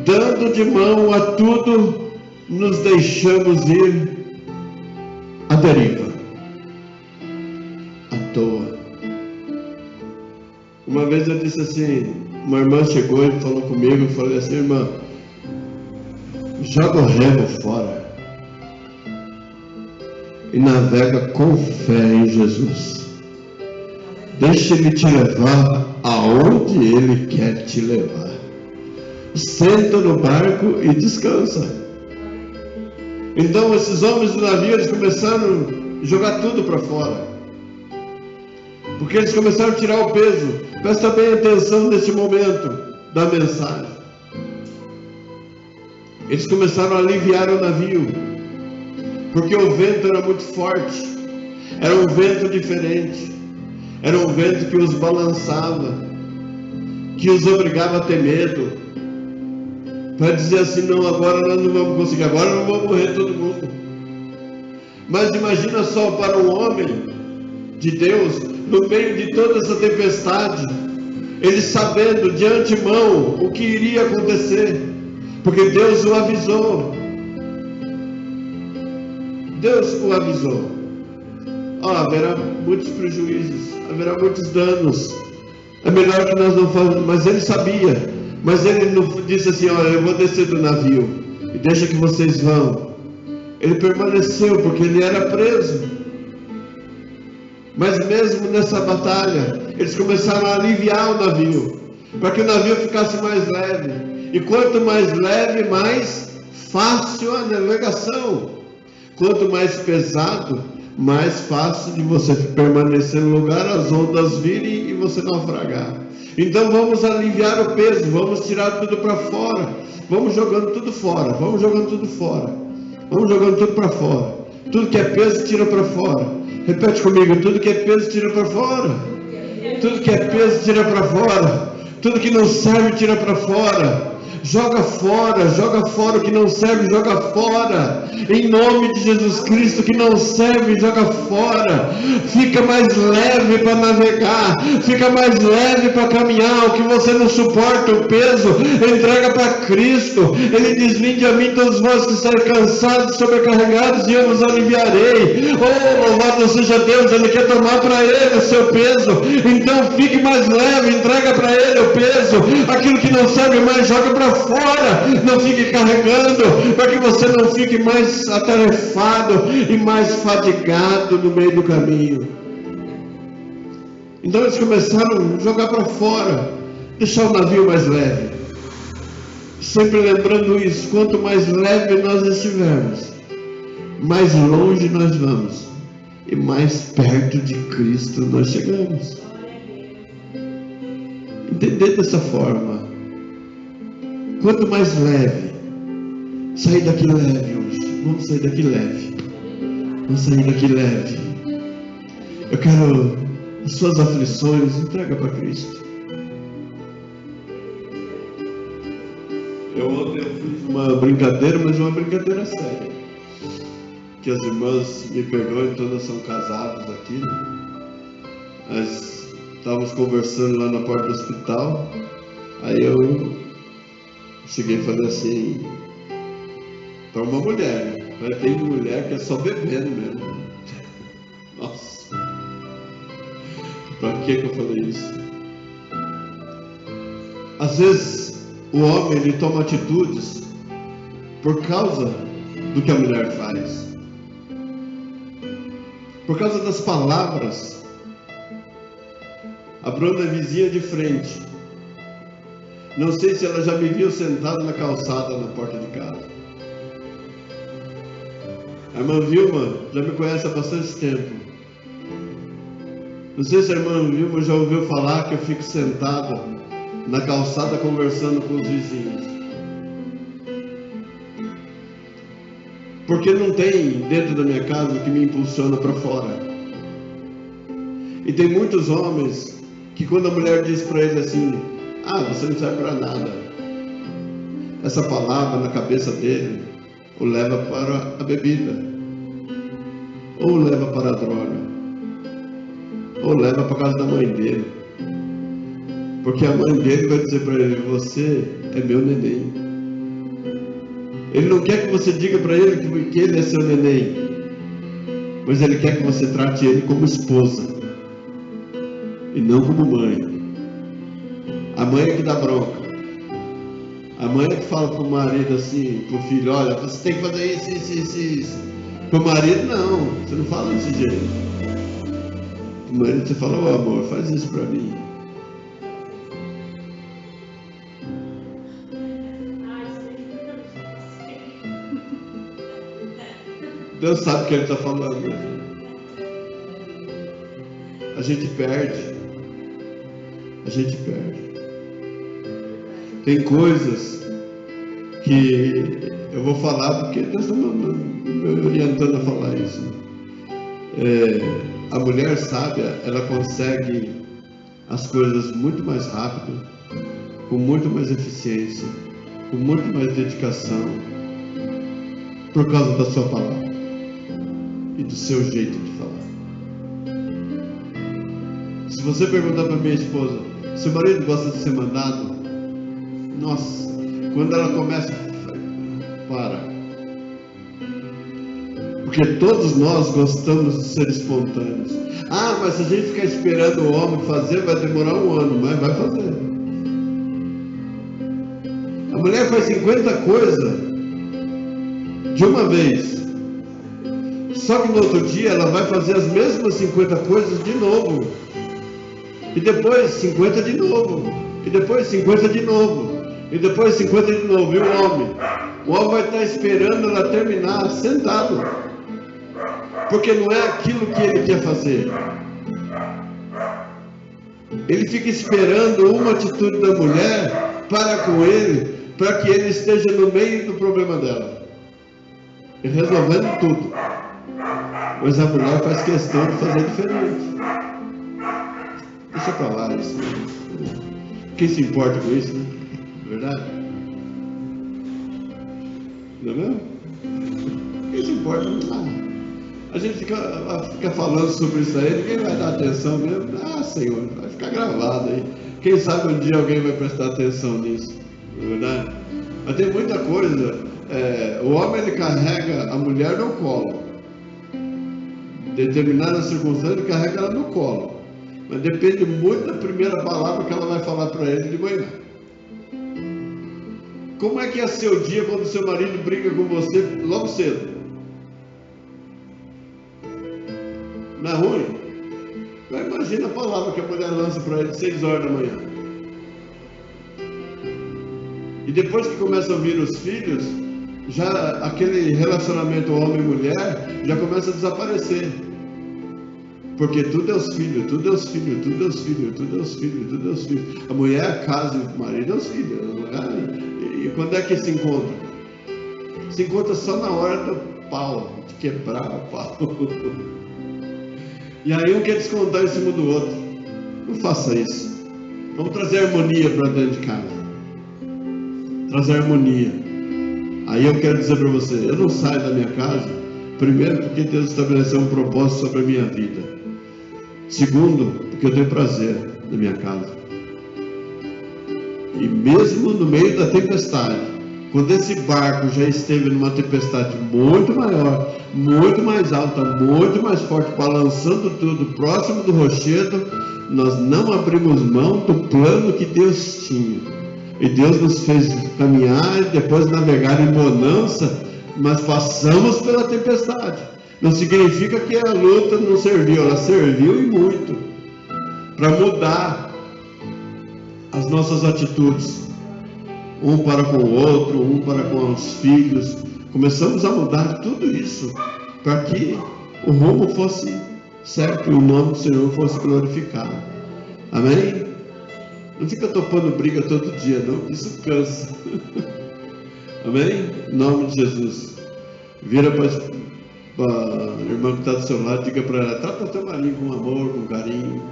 dando de mão a tudo, nos deixamos ir à deriva, à toa. Uma vez eu disse assim, uma irmã chegou e falou comigo, eu falei assim: irmã, joga o remo fora e navega com fé em Jesus. Deixa Ele te levar aonde Ele quer te levar. Senta no barco e descansa. Então esses homens do navio, eles começaram a jogar tudo para fora, porque eles começaram a tirar o peso. Presta bem atenção nesse momento da mensagem. Eles começaram a aliviar o navio, porque o vento era muito forte, era um vento diferente, era um vento que os balançava, que os obrigava a ter medo, para dizer assim: não, agora nós não vamos conseguir, agora não vamos morrer todo mundo. Mas imagina só, para um homem de Deus, no meio de toda essa tempestade, ele sabendo de antemão o que iria acontecer, porque Deus o avisou. Deus o avisou. Haverá muitos prejuízos, haverá muitos danos, é melhor que nós não façamos. Mas ele sabia, mas ele não disse assim: olha, eu vou descer do navio e deixa que vocês vão. Ele permaneceu, porque ele era preso. Mas mesmo nessa batalha, eles começaram a aliviar o navio, para que o navio ficasse mais leve. E quanto mais leve, mais fácil a navegação. Quanto mais pesado, mais fácil de você permanecer no lugar, as ondas virem e você naufragar. Então vamos aliviar o peso, vamos tirar tudo para fora, vamos jogando tudo fora, vamos jogando tudo fora, vamos jogando tudo para fora. Tudo que é peso, tira para fora. Repete comigo: tudo que é peso, tira para fora. Tudo que é peso, tira para fora. Tudo que não serve, tira para fora. Joga fora o que não serve, joga fora, em nome de Jesus Cristo. Que não serve, joga fora. Fica mais leve para navegar, fica mais leve para caminhar. O que você não suporta, o peso, entrega para Cristo. Ele diz: vinde a mim todos vós que estáis cansados, sobrecarregados, e eu vos aliviarei. Oh, louvado seja Deus, Ele quer tomar para Ele o seu peso. Então fique mais leve, entrega para Ele o peso. Aquilo que não serve mais, joga para fora. Não fique carregando, para que você não fique mais atarefado e mais fadigado no meio do caminho. Então eles começaram a jogar para fora, deixar o navio mais leve. Sempre lembrando isso: quanto mais leve nós estivermos, mais longe nós vamos e mais perto de Cristo nós chegamos. Entender dessa forma. Quanto mais leve, sair daqui leve hoje. Vamos sair daqui leve. Vamos sair daqui leve. Eu quero as suas aflições, entrega para Cristo. Ontem eu fiz uma brincadeira, mas uma brincadeira séria. Que as irmãs me perdoem, todas são casadas aqui, né? Mas estávamos conversando lá na porta do hospital. Aí eu cheguei e falei assim para uma mulher, né? Tem mulher que é só bebendo mesmo. Nossa, para que eu falei isso? Às vezes o homem, ele toma atitudes por causa do que a mulher faz, por causa das palavras. A Bruna é vizinha de frente. Não sei se ela já me viu sentado na calçada na porta de casa. A irmã Vilma já me conhece há bastante tempo. Não sei se a irmã Vilma já ouviu falar que eu fico sentado na calçada conversando com os vizinhos. Porque não tem dentro da minha casa o que me impulsiona para fora. E tem muitos homens que quando a mulher diz para ele assim: você não serve para nada, essa palavra na cabeça dele, o leva para a bebida, ou o leva para a droga, ou leva para a casa da mãe dele, porque a mãe dele vai dizer para ele: você é meu neném. Ele não quer que você diga para ele que ele é seu neném, mas ele quer que você trate ele como esposa e não como mãe. A mãe é que dá bronca. A mãe é que fala pro marido assim, pro filho: olha, você tem que fazer isso. Pro marido não, você não fala desse jeito. Pro marido você fala: ô amor, faz isso pra mim. Deus sabe o que ele está falando. A gente perde. Tem coisas que eu vou falar porque Deus está me orientando a falar isso. A mulher sábia, ela consegue as coisas muito mais rápido, com muito mais eficiência, com muito mais dedicação, por causa da sua palavra e do seu jeito de falar. Se você perguntar para minha esposa: seu marido gosta de ser mandado? Nossa, quando ela começa, para. Porque todos nós gostamos de ser espontâneos. Ah, mas se a gente ficar esperando o homem fazer, vai demorar um ano, mas vai fazer. A mulher faz 50 coisas de uma vez. Só que no outro dia ela vai fazer as mesmas 50 coisas de novo. E depois 50 de novo. E depois 50 de novo. E depois 50 de novo. E o homem vai estar esperando ela terminar sentado. Porque não é aquilo que ele quer fazer. Ele fica esperando uma atitude da mulher para com ele, para que ele esteja no meio do problema dela, e resolvendo tudo. Mas a mulher faz questão de fazer diferente. Deixa pra lá isso. Quem se importa com isso, né? Verdade? Não é mesmo? Quem se importa com nada? A gente fica falando sobre isso aí, ninguém vai dar atenção mesmo. Ah, Senhor, vai ficar gravado aí. Quem sabe um dia alguém vai prestar atenção nisso, não é verdade? Mas tem muita coisa. O homem, ele carrega a mulher no colo. Determinada circunstância, ele carrega ela no colo. Mas depende muito da primeira palavra que ela vai falar para ele de manhã. Como é que é seu dia quando seu marido briga com você logo cedo? Não é ruim? Mas imagina a palavra que a mulher lança para ele 6 horas da manhã. E depois que começa a vir os filhos, já aquele relacionamento homem-mulher já começa a desaparecer. Porque tudo é os filhos, tudo é os filhos, tudo é os filhos, tudo é os filhos, tudo é os filhos. A mulher é a casa e o marido é os filhos. E quando é que se encontra? Se encontra só na hora do pau, de quebrar o pau. E aí um quer descontar em cima do outro. Não faça isso. Vamos trazer harmonia para dentro de casa. Trazer harmonia. Aí eu quero dizer para você: eu não saio da minha casa, primeiro porque Deus estabeleceu um propósito sobre a minha vida. Segundo, porque eu tenho prazer na minha casa. E mesmo no meio da tempestade, quando esse barco já esteve numa tempestade muito maior, muito mais alta, muito mais forte, balançando tudo, próximo do rochedo, nós não abrimos mão do plano que Deus tinha. E Deus nos fez caminhar e depois navegar em bonança, mas passamos pela tempestade. Não significa que a luta não serviu, ela serviu e muito, para mudar as nossas atitudes, um para com o outro, um para com os filhos. Começamos a mudar tudo isso, para que o rumo fosse certo e o nome do Senhor fosse glorificado. Amém? Não fica topando briga todo dia, não, isso cansa. Amém? Em nome de Jesus. Vira para a irmã que está do seu lado, diga para ela: trata teu marido com amor, com carinho.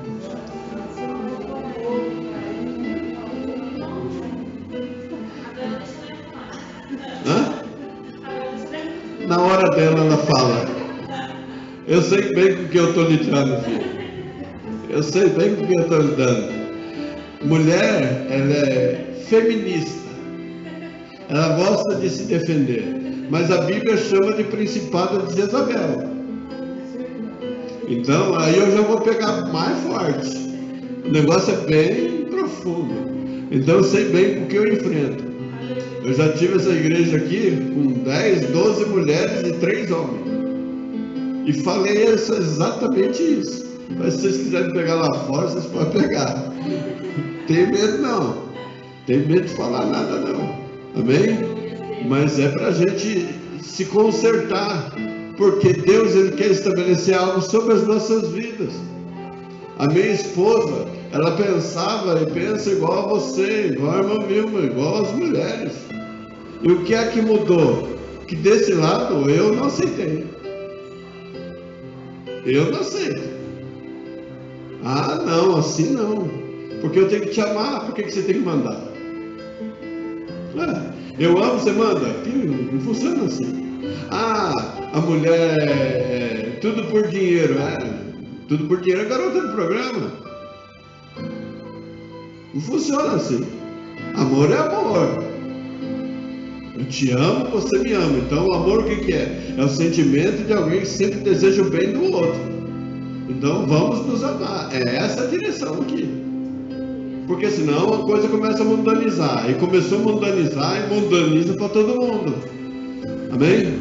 Hã? na hora dela ela fala. Eu sei bem com o que eu estou lidando, filho. Eu sei bem com o que eu estou lidando. Mulher, ela é feminista. Ela gosta de se defender. Mas a Bíblia chama de principado de Jezabel. Então, aí eu já vou pegar mais forte. O negócio é bem profundo. Então, eu sei bem o que eu enfrento. Eu já tive essa igreja aqui com 10, 12 mulheres e 3 homens. E falei exatamente isso. Mas se vocês quiserem pegar lá fora, vocês podem pegar. Tem medo não. Tem medo de falar nada não. Amém? Mas é para a gente se consertar. Porque Deus, Ele quer estabelecer algo sobre as nossas vidas. A minha esposa, ela pensava e pensa igual a você, igual a irmã Vilma, igual as mulheres. E o que é que mudou? Que desse lado eu não aceitei. Eu não aceito. Ah, não, assim não. Porque eu tenho que te amar, por que você tem que mandar? Eu amo, você manda? Não funciona assim. Ah, a mulher, tudo por dinheiro. Tudo por dinheiro é garota do programa. Não funciona assim. Amor é amor. Eu te amo, você me ama. Então o amor o que é? É o sentimento de alguém que sempre deseja o bem do outro. Então vamos nos amar. É essa a direção aqui. Porque senão a coisa começa a mundanizar. E começou a mundanizar e mundaniza para todo mundo. Amém?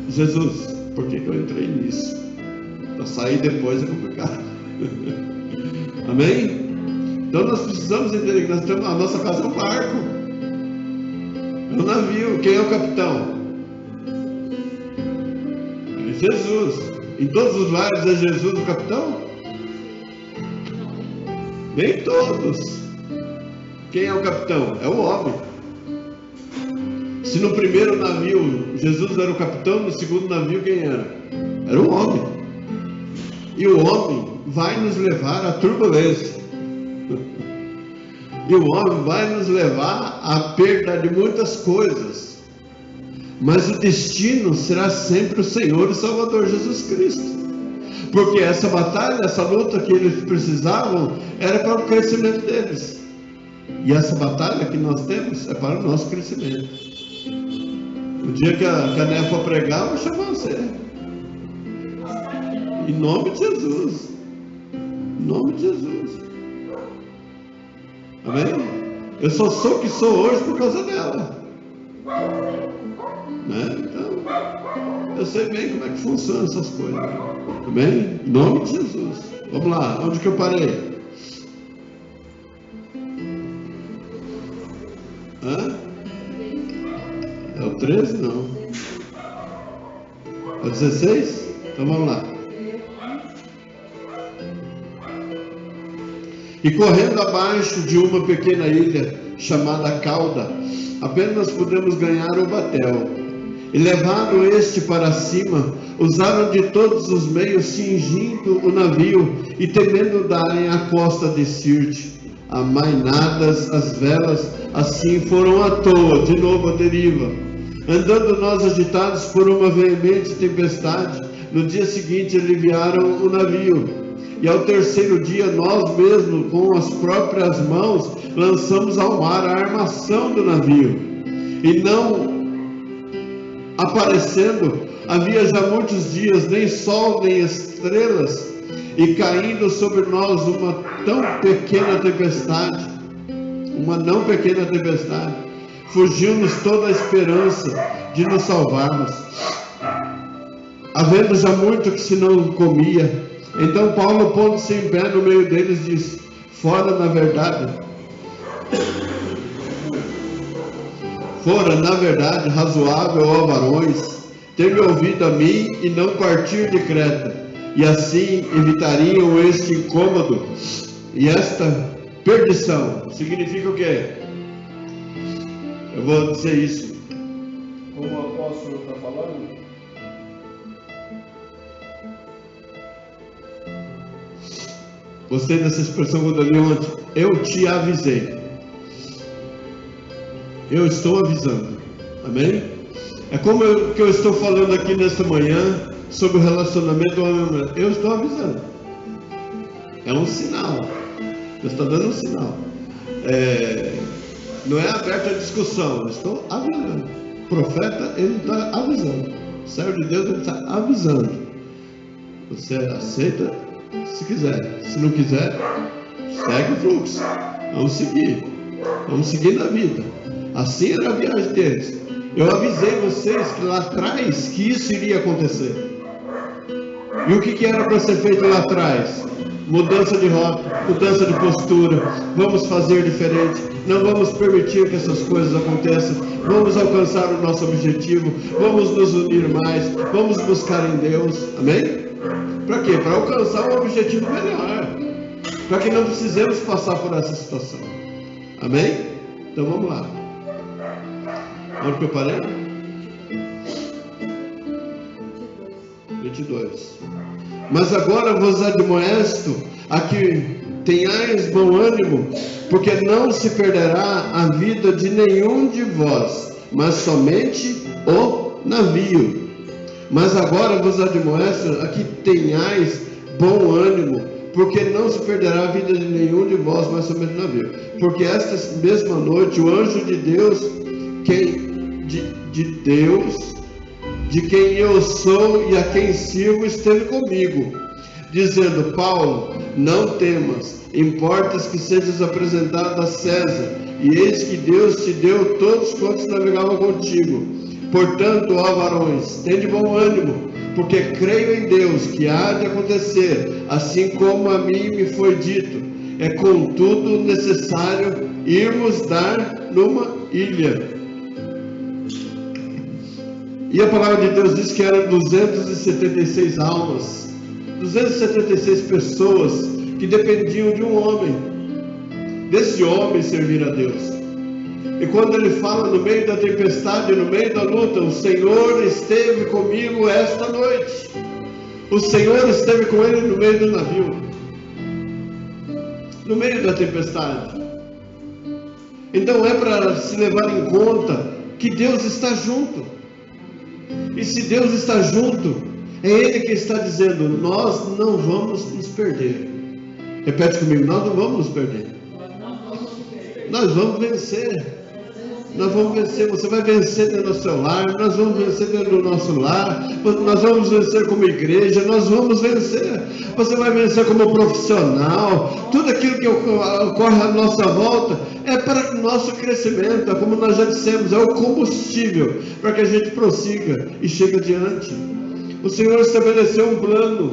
Jesus, por que eu entrei nisso? Para sair depois é complicado. Amém? Então nós precisamos entender que nós temos, a nossa casa é um barco. É um navio. Quem é o capitão? É Jesus. Em todos os lares é Jesus o capitão? Nem todos. Quem é o capitão? É o homem. Se no primeiro navio Jesus era o capitão, no segundo navio quem era? Era o homem. E o homem vai nos levar à turbulência. E o homem vai nos levar à perda de muitas coisas. Mas o destino será sempre o Senhor e Salvador Jesus Cristo. Porque essa batalha, essa luta que eles precisavam, era para o crescimento deles. E essa batalha que nós temos é para o nosso crescimento. O dia que a Né for pregar, eu vou chamar você. Em nome de Jesus. Em nome de Jesus. Amém? Eu só sou o que sou hoje por causa dela. Né? Então, eu sei bem como é que funcionam essas coisas. Amém? Em nome de Jesus. Vamos lá, onde que eu parei? É o 13? Não. É o 16? Então vamos lá. E correndo abaixo de uma pequena ilha chamada Cauda, apenas pudemos ganhar o batel. E levando este para cima, usaram de todos os meios, cingindo o navio e temendo darem à costa de Sirte. Amainadas as velas, assim foram à toa, de novo à deriva. Andando nós agitados por uma veemente tempestade, no dia seguinte aliviaram o navio. E ao terceiro dia, nós mesmos, com as próprias mãos, lançamos ao mar a armação do navio. E não aparecendo, havia já muitos dias, nem sol, nem estrelas, e caindo sobre nós uma tão pequena tempestade, uma não pequena tempestade, fugiu-nos toda a esperança de nos salvarmos, havendo já muito que se não comia. Então Paulo, pondo-se em pé no meio deles, disse: fora na verdade razoável, ó varões, ter-me ouvido a mim e não partir de Creta, e assim evitariam este incômodo e esta perdição. Significa o quê? Eu vou dizer isso. Como o apóstolo está falando? Gostei dessa expressão quando eu li ontem. Eu te avisei. Eu estou avisando. Amém? É como que eu estou falando aqui nesta manhã sobre o relacionamento homem-mulher. Eu estou avisando. É um sinal. Deus está dando um sinal. Não é aberta a discussão. Eu estou avisando. O profeta, ele está avisando. O servo de Deus, ele está avisando. Você aceita se quiser. Se não quiser, segue o fluxo. Vamos seguir. Vamos seguir na vida. Assim era a viagem deles. Eu avisei vocês que lá atrás que isso iria acontecer. E o que era para ser feito lá atrás? Mudança de rota, mudança de postura. Vamos fazer diferente. Não vamos permitir que essas coisas aconteçam. Vamos alcançar o nosso objetivo. Vamos nos unir mais. Vamos buscar em Deus. Amém? Para quê? Para alcançar um objetivo melhor. Para que não precisemos passar por essa situação. Amém? Então vamos lá. Onde que eu parei? 22. Mas agora vos admoesto a que tenhais bom ânimo, porque não se perderá a vida de nenhum de vós, mas somente o navio. Mas agora vos admoesto a que tenhais bom ânimo, porque não se perderá a vida de nenhum de vós, mas somente o navio. Porque esta mesma noite o anjo de Deus, de quem eu sou e a quem sirvo, esteve comigo, dizendo: Paulo, não temas, importas que sejas apresentado a César, e eis que Deus te deu todos quantos navegavam contigo. Portanto, ó varões, tende bom ânimo, porque creio em Deus que há de acontecer, assim como a mim me foi dito. É contudo necessário irmos dar numa ilha. E a palavra de Deus diz que eram 276 almas, 276 pessoas que dependiam de um homem, desse homem servir a Deus. E quando ele fala no meio da tempestade, no meio da luta, o Senhor esteve comigo esta noite. O Senhor esteve com ele no meio do navio, no meio da tempestade. Então é para se levar em conta que Deus está junto. E se Deus está junto, é Ele que está dizendo: nós não vamos nos perder. Repete comigo: nós não vamos nos perder. Nós vamos vencer. Nós vamos vencer. Você vai vencer dentro do seu lar. Nós vamos vencer dentro do nosso lar. Nós vamos vencer como igreja. Nós vamos vencer. Você vai vencer como profissional. Tudo aquilo que ocorre à nossa volta é para o nosso crescimento. É como nós já dissemos, é o combustível para que a gente prossiga e chegue adiante. O Senhor estabeleceu um plano.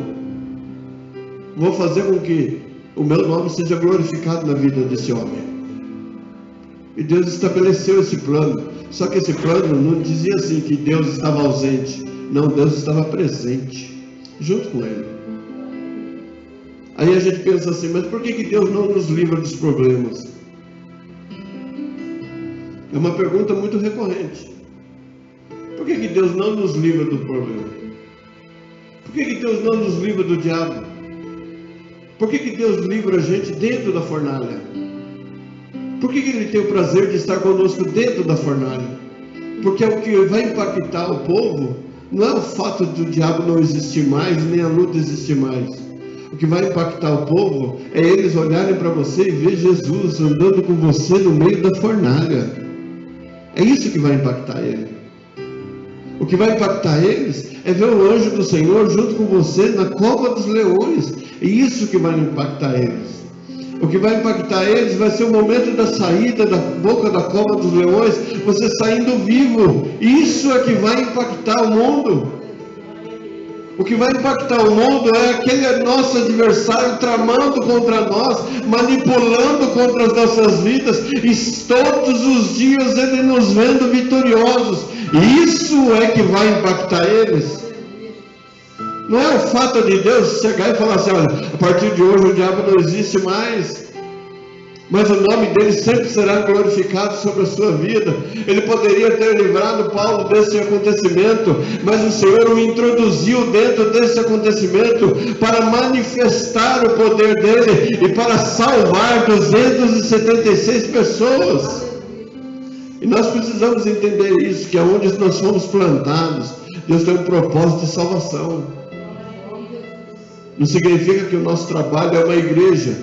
Vou fazer com que o meu nome seja glorificado na vida desse homem. E Deus estabeleceu esse plano. Só que esse plano não dizia assim que Deus estava ausente. Não, Deus estava presente junto com ele. Aí a gente pensa assim: mas por que Deus não nos livra dos problemas? É uma pergunta muito recorrente. Por que Deus não nos livra do problema? Por que Deus não nos livra do diabo? Por que Deus livra a gente dentro da fornalha? Por que Ele tem o prazer de estar conosco dentro da fornalha? Porque o que vai impactar o povo não é o fato do diabo não existir mais, nem a luta existir mais. O que vai impactar o povo é eles olharem para você e ver Jesus andando com você no meio da fornalha. É isso que vai impactar ele. O que vai impactar eles é ver o anjo do Senhor junto com você na cova dos leões. É isso que vai impactar eles. O que vai impactar eles vai ser o momento da saída da boca da cova dos leões, você saindo vivo. Isso é que vai impactar o mundo. O que vai impactar o mundo é aquele nosso adversário tramando contra nós, manipulando contra as nossas vidas, e todos os dias ele nos vendo vitoriosos. Isso é que vai impactar eles. Não é o fato de Deus chegar e falar assim: olha, a partir de hoje o diabo não existe mais, mas o nome dele sempre será glorificado sobre a sua vida. Ele poderia ter livrado Paulo desse acontecimento, mas o Senhor o introduziu dentro desse acontecimento para manifestar o poder dele e para salvar 276 pessoas. E nós precisamos entender isso, que aonde nós fomos plantados, Deus tem um propósito de salvação. Não significa que o nosso trabalho é uma igreja.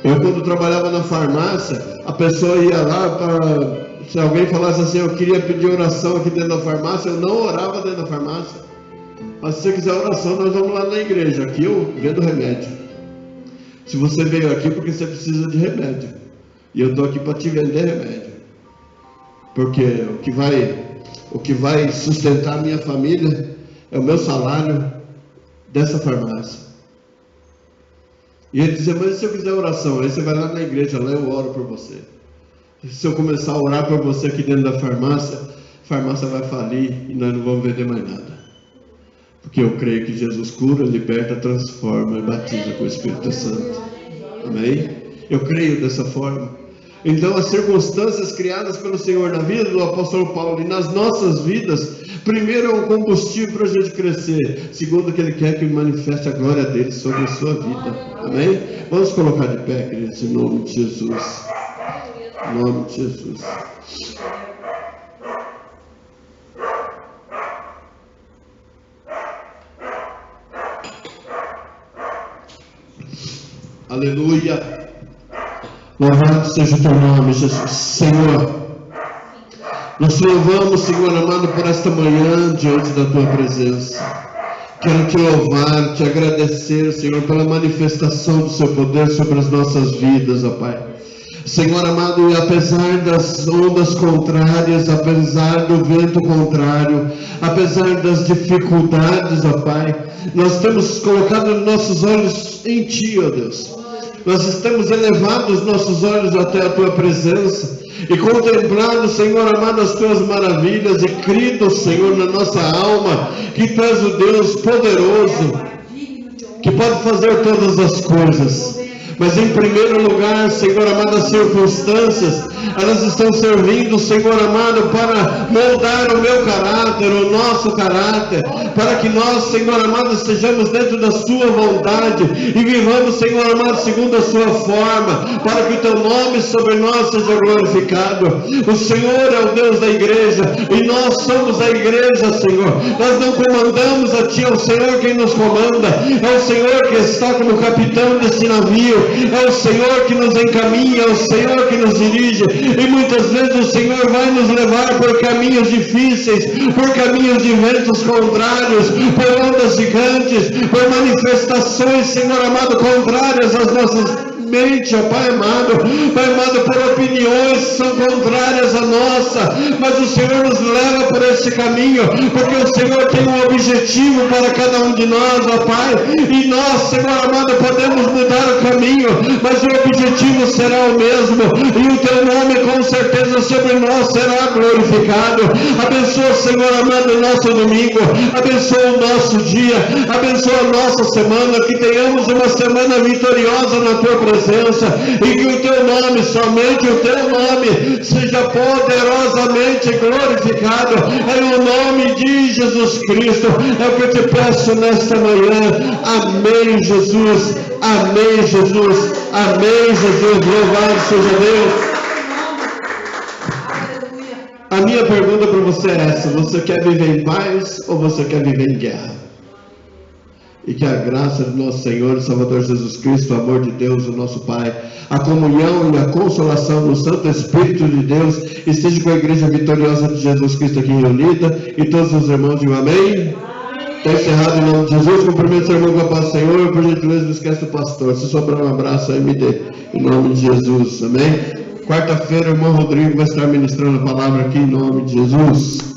Eu, quando trabalhava na farmácia, a pessoa ia lá para... Se alguém falasse assim, eu queria pedir oração aqui dentro da farmácia, eu não orava dentro da farmácia. Mas se você quiser oração, nós vamos lá na igreja. Aqui eu vendo remédio. Se você veio aqui porque você precisa de remédio, e eu estou aqui para te vender remédio, porque o que vai sustentar a minha família é o meu salário dessa farmácia. E ele dizia, mas se eu quiser oração, aí você vai lá na igreja, lá eu oro por você. Se eu começar a orar por você aqui dentro da farmácia, a farmácia vai falir e nós não vamos vender mais nada. Porque eu creio que Jesus cura, liberta, transforma e batiza com o Espírito Santo. Amém? Eu creio dessa forma. Então as circunstâncias criadas pelo Senhor na vida do apóstolo Paulo e nas nossas vidas, primeiro é um combustível para a gente crescer, segundo que ele quer que manifeste a glória dele sobre a sua vida. Amém? Vamos colocar de pé, queridos, em nome de Jesus. Em nome de Jesus. Aleluia. Louvado seja o teu nome, Jesus. Senhor, nós te louvamos, Senhor amado, por esta manhã diante da tua presença. Quero te louvar, te agradecer, Senhor, pela manifestação do seu poder sobre as nossas vidas, ó Pai. Senhor amado, e apesar das ondas contrárias, apesar do vento contrário, apesar das dificuldades, ó Pai, nós temos colocado nossos olhos em Ti, ó Deus. Nós estamos elevados nossos olhos até a Tua presença e contemplado, Senhor amado, as Tuas maravilhas e crido, Senhor, na nossa alma, que Tu és o Deus poderoso, que pode fazer todas as coisas. Mas em primeiro lugar, Senhor amado, as circunstâncias, elas estão servindo, Senhor amado, para moldar o meu caráter, o nosso caráter, para que nós, Senhor amado, estejamos dentro da sua vontade e vivamos, Senhor amado, segundo a sua forma, para que o teu nome sobre nós seja glorificado. O Senhor é o Deus da igreja e nós somos a igreja, Senhor. Nós não comandamos a Ti, é o Senhor quem nos comanda, é o Senhor que está como capitão desse navio, é o Senhor que nos encaminha, é o Senhor que nos dirige, e muitas vezes o Senhor vai nos levar por caminhos difíceis, por caminhos de ventos contrários, por ondas gigantes, por manifestações, Senhor amado, contrárias às nossas mente, ó Pai amado, por opiniões que são contrárias à nossa, mas o Senhor nos leva por esse caminho, porque o Senhor tem um objetivo para cada um de nós, ó Pai, e nós, Senhor amado, podemos mudar o caminho, mas o objetivo será o mesmo, e o Teu nome com certeza sobre nós será glorificado. Abençoa, Senhor amado, o nosso domingo, abençoa o nosso dia, abençoa a nossa semana, que tenhamos uma semana vitoriosa na Tua presença, e que o Teu nome, somente o Teu nome, seja poderosamente glorificado, em o nome de Jesus Cristo, é o que eu te peço nesta manhã. Amém, Jesus, amém, Jesus, amém, Jesus, louvado seja Deus. A minha pergunta para você é essa: você quer viver em paz ou você quer viver em guerra? E que a graça do nosso Senhor e Salvador Jesus Cristo, o amor de Deus, o nosso Pai, a comunhão e a consolação do Santo Espírito de Deus esteja com a Igreja Vitoriosa de Jesus Cristo aqui reunida e todos os irmãos de um amém. Está encerrado em nome de Jesus. Cumprimento o irmão com a paz do Senhor. Por gentileza, não esquece do pastor. Se sobrar um abraço aí, me dê. Em nome de Jesus. Amém. Quarta-feira, o irmão Rodrigo vai estar ministrando a palavra aqui em nome de Jesus.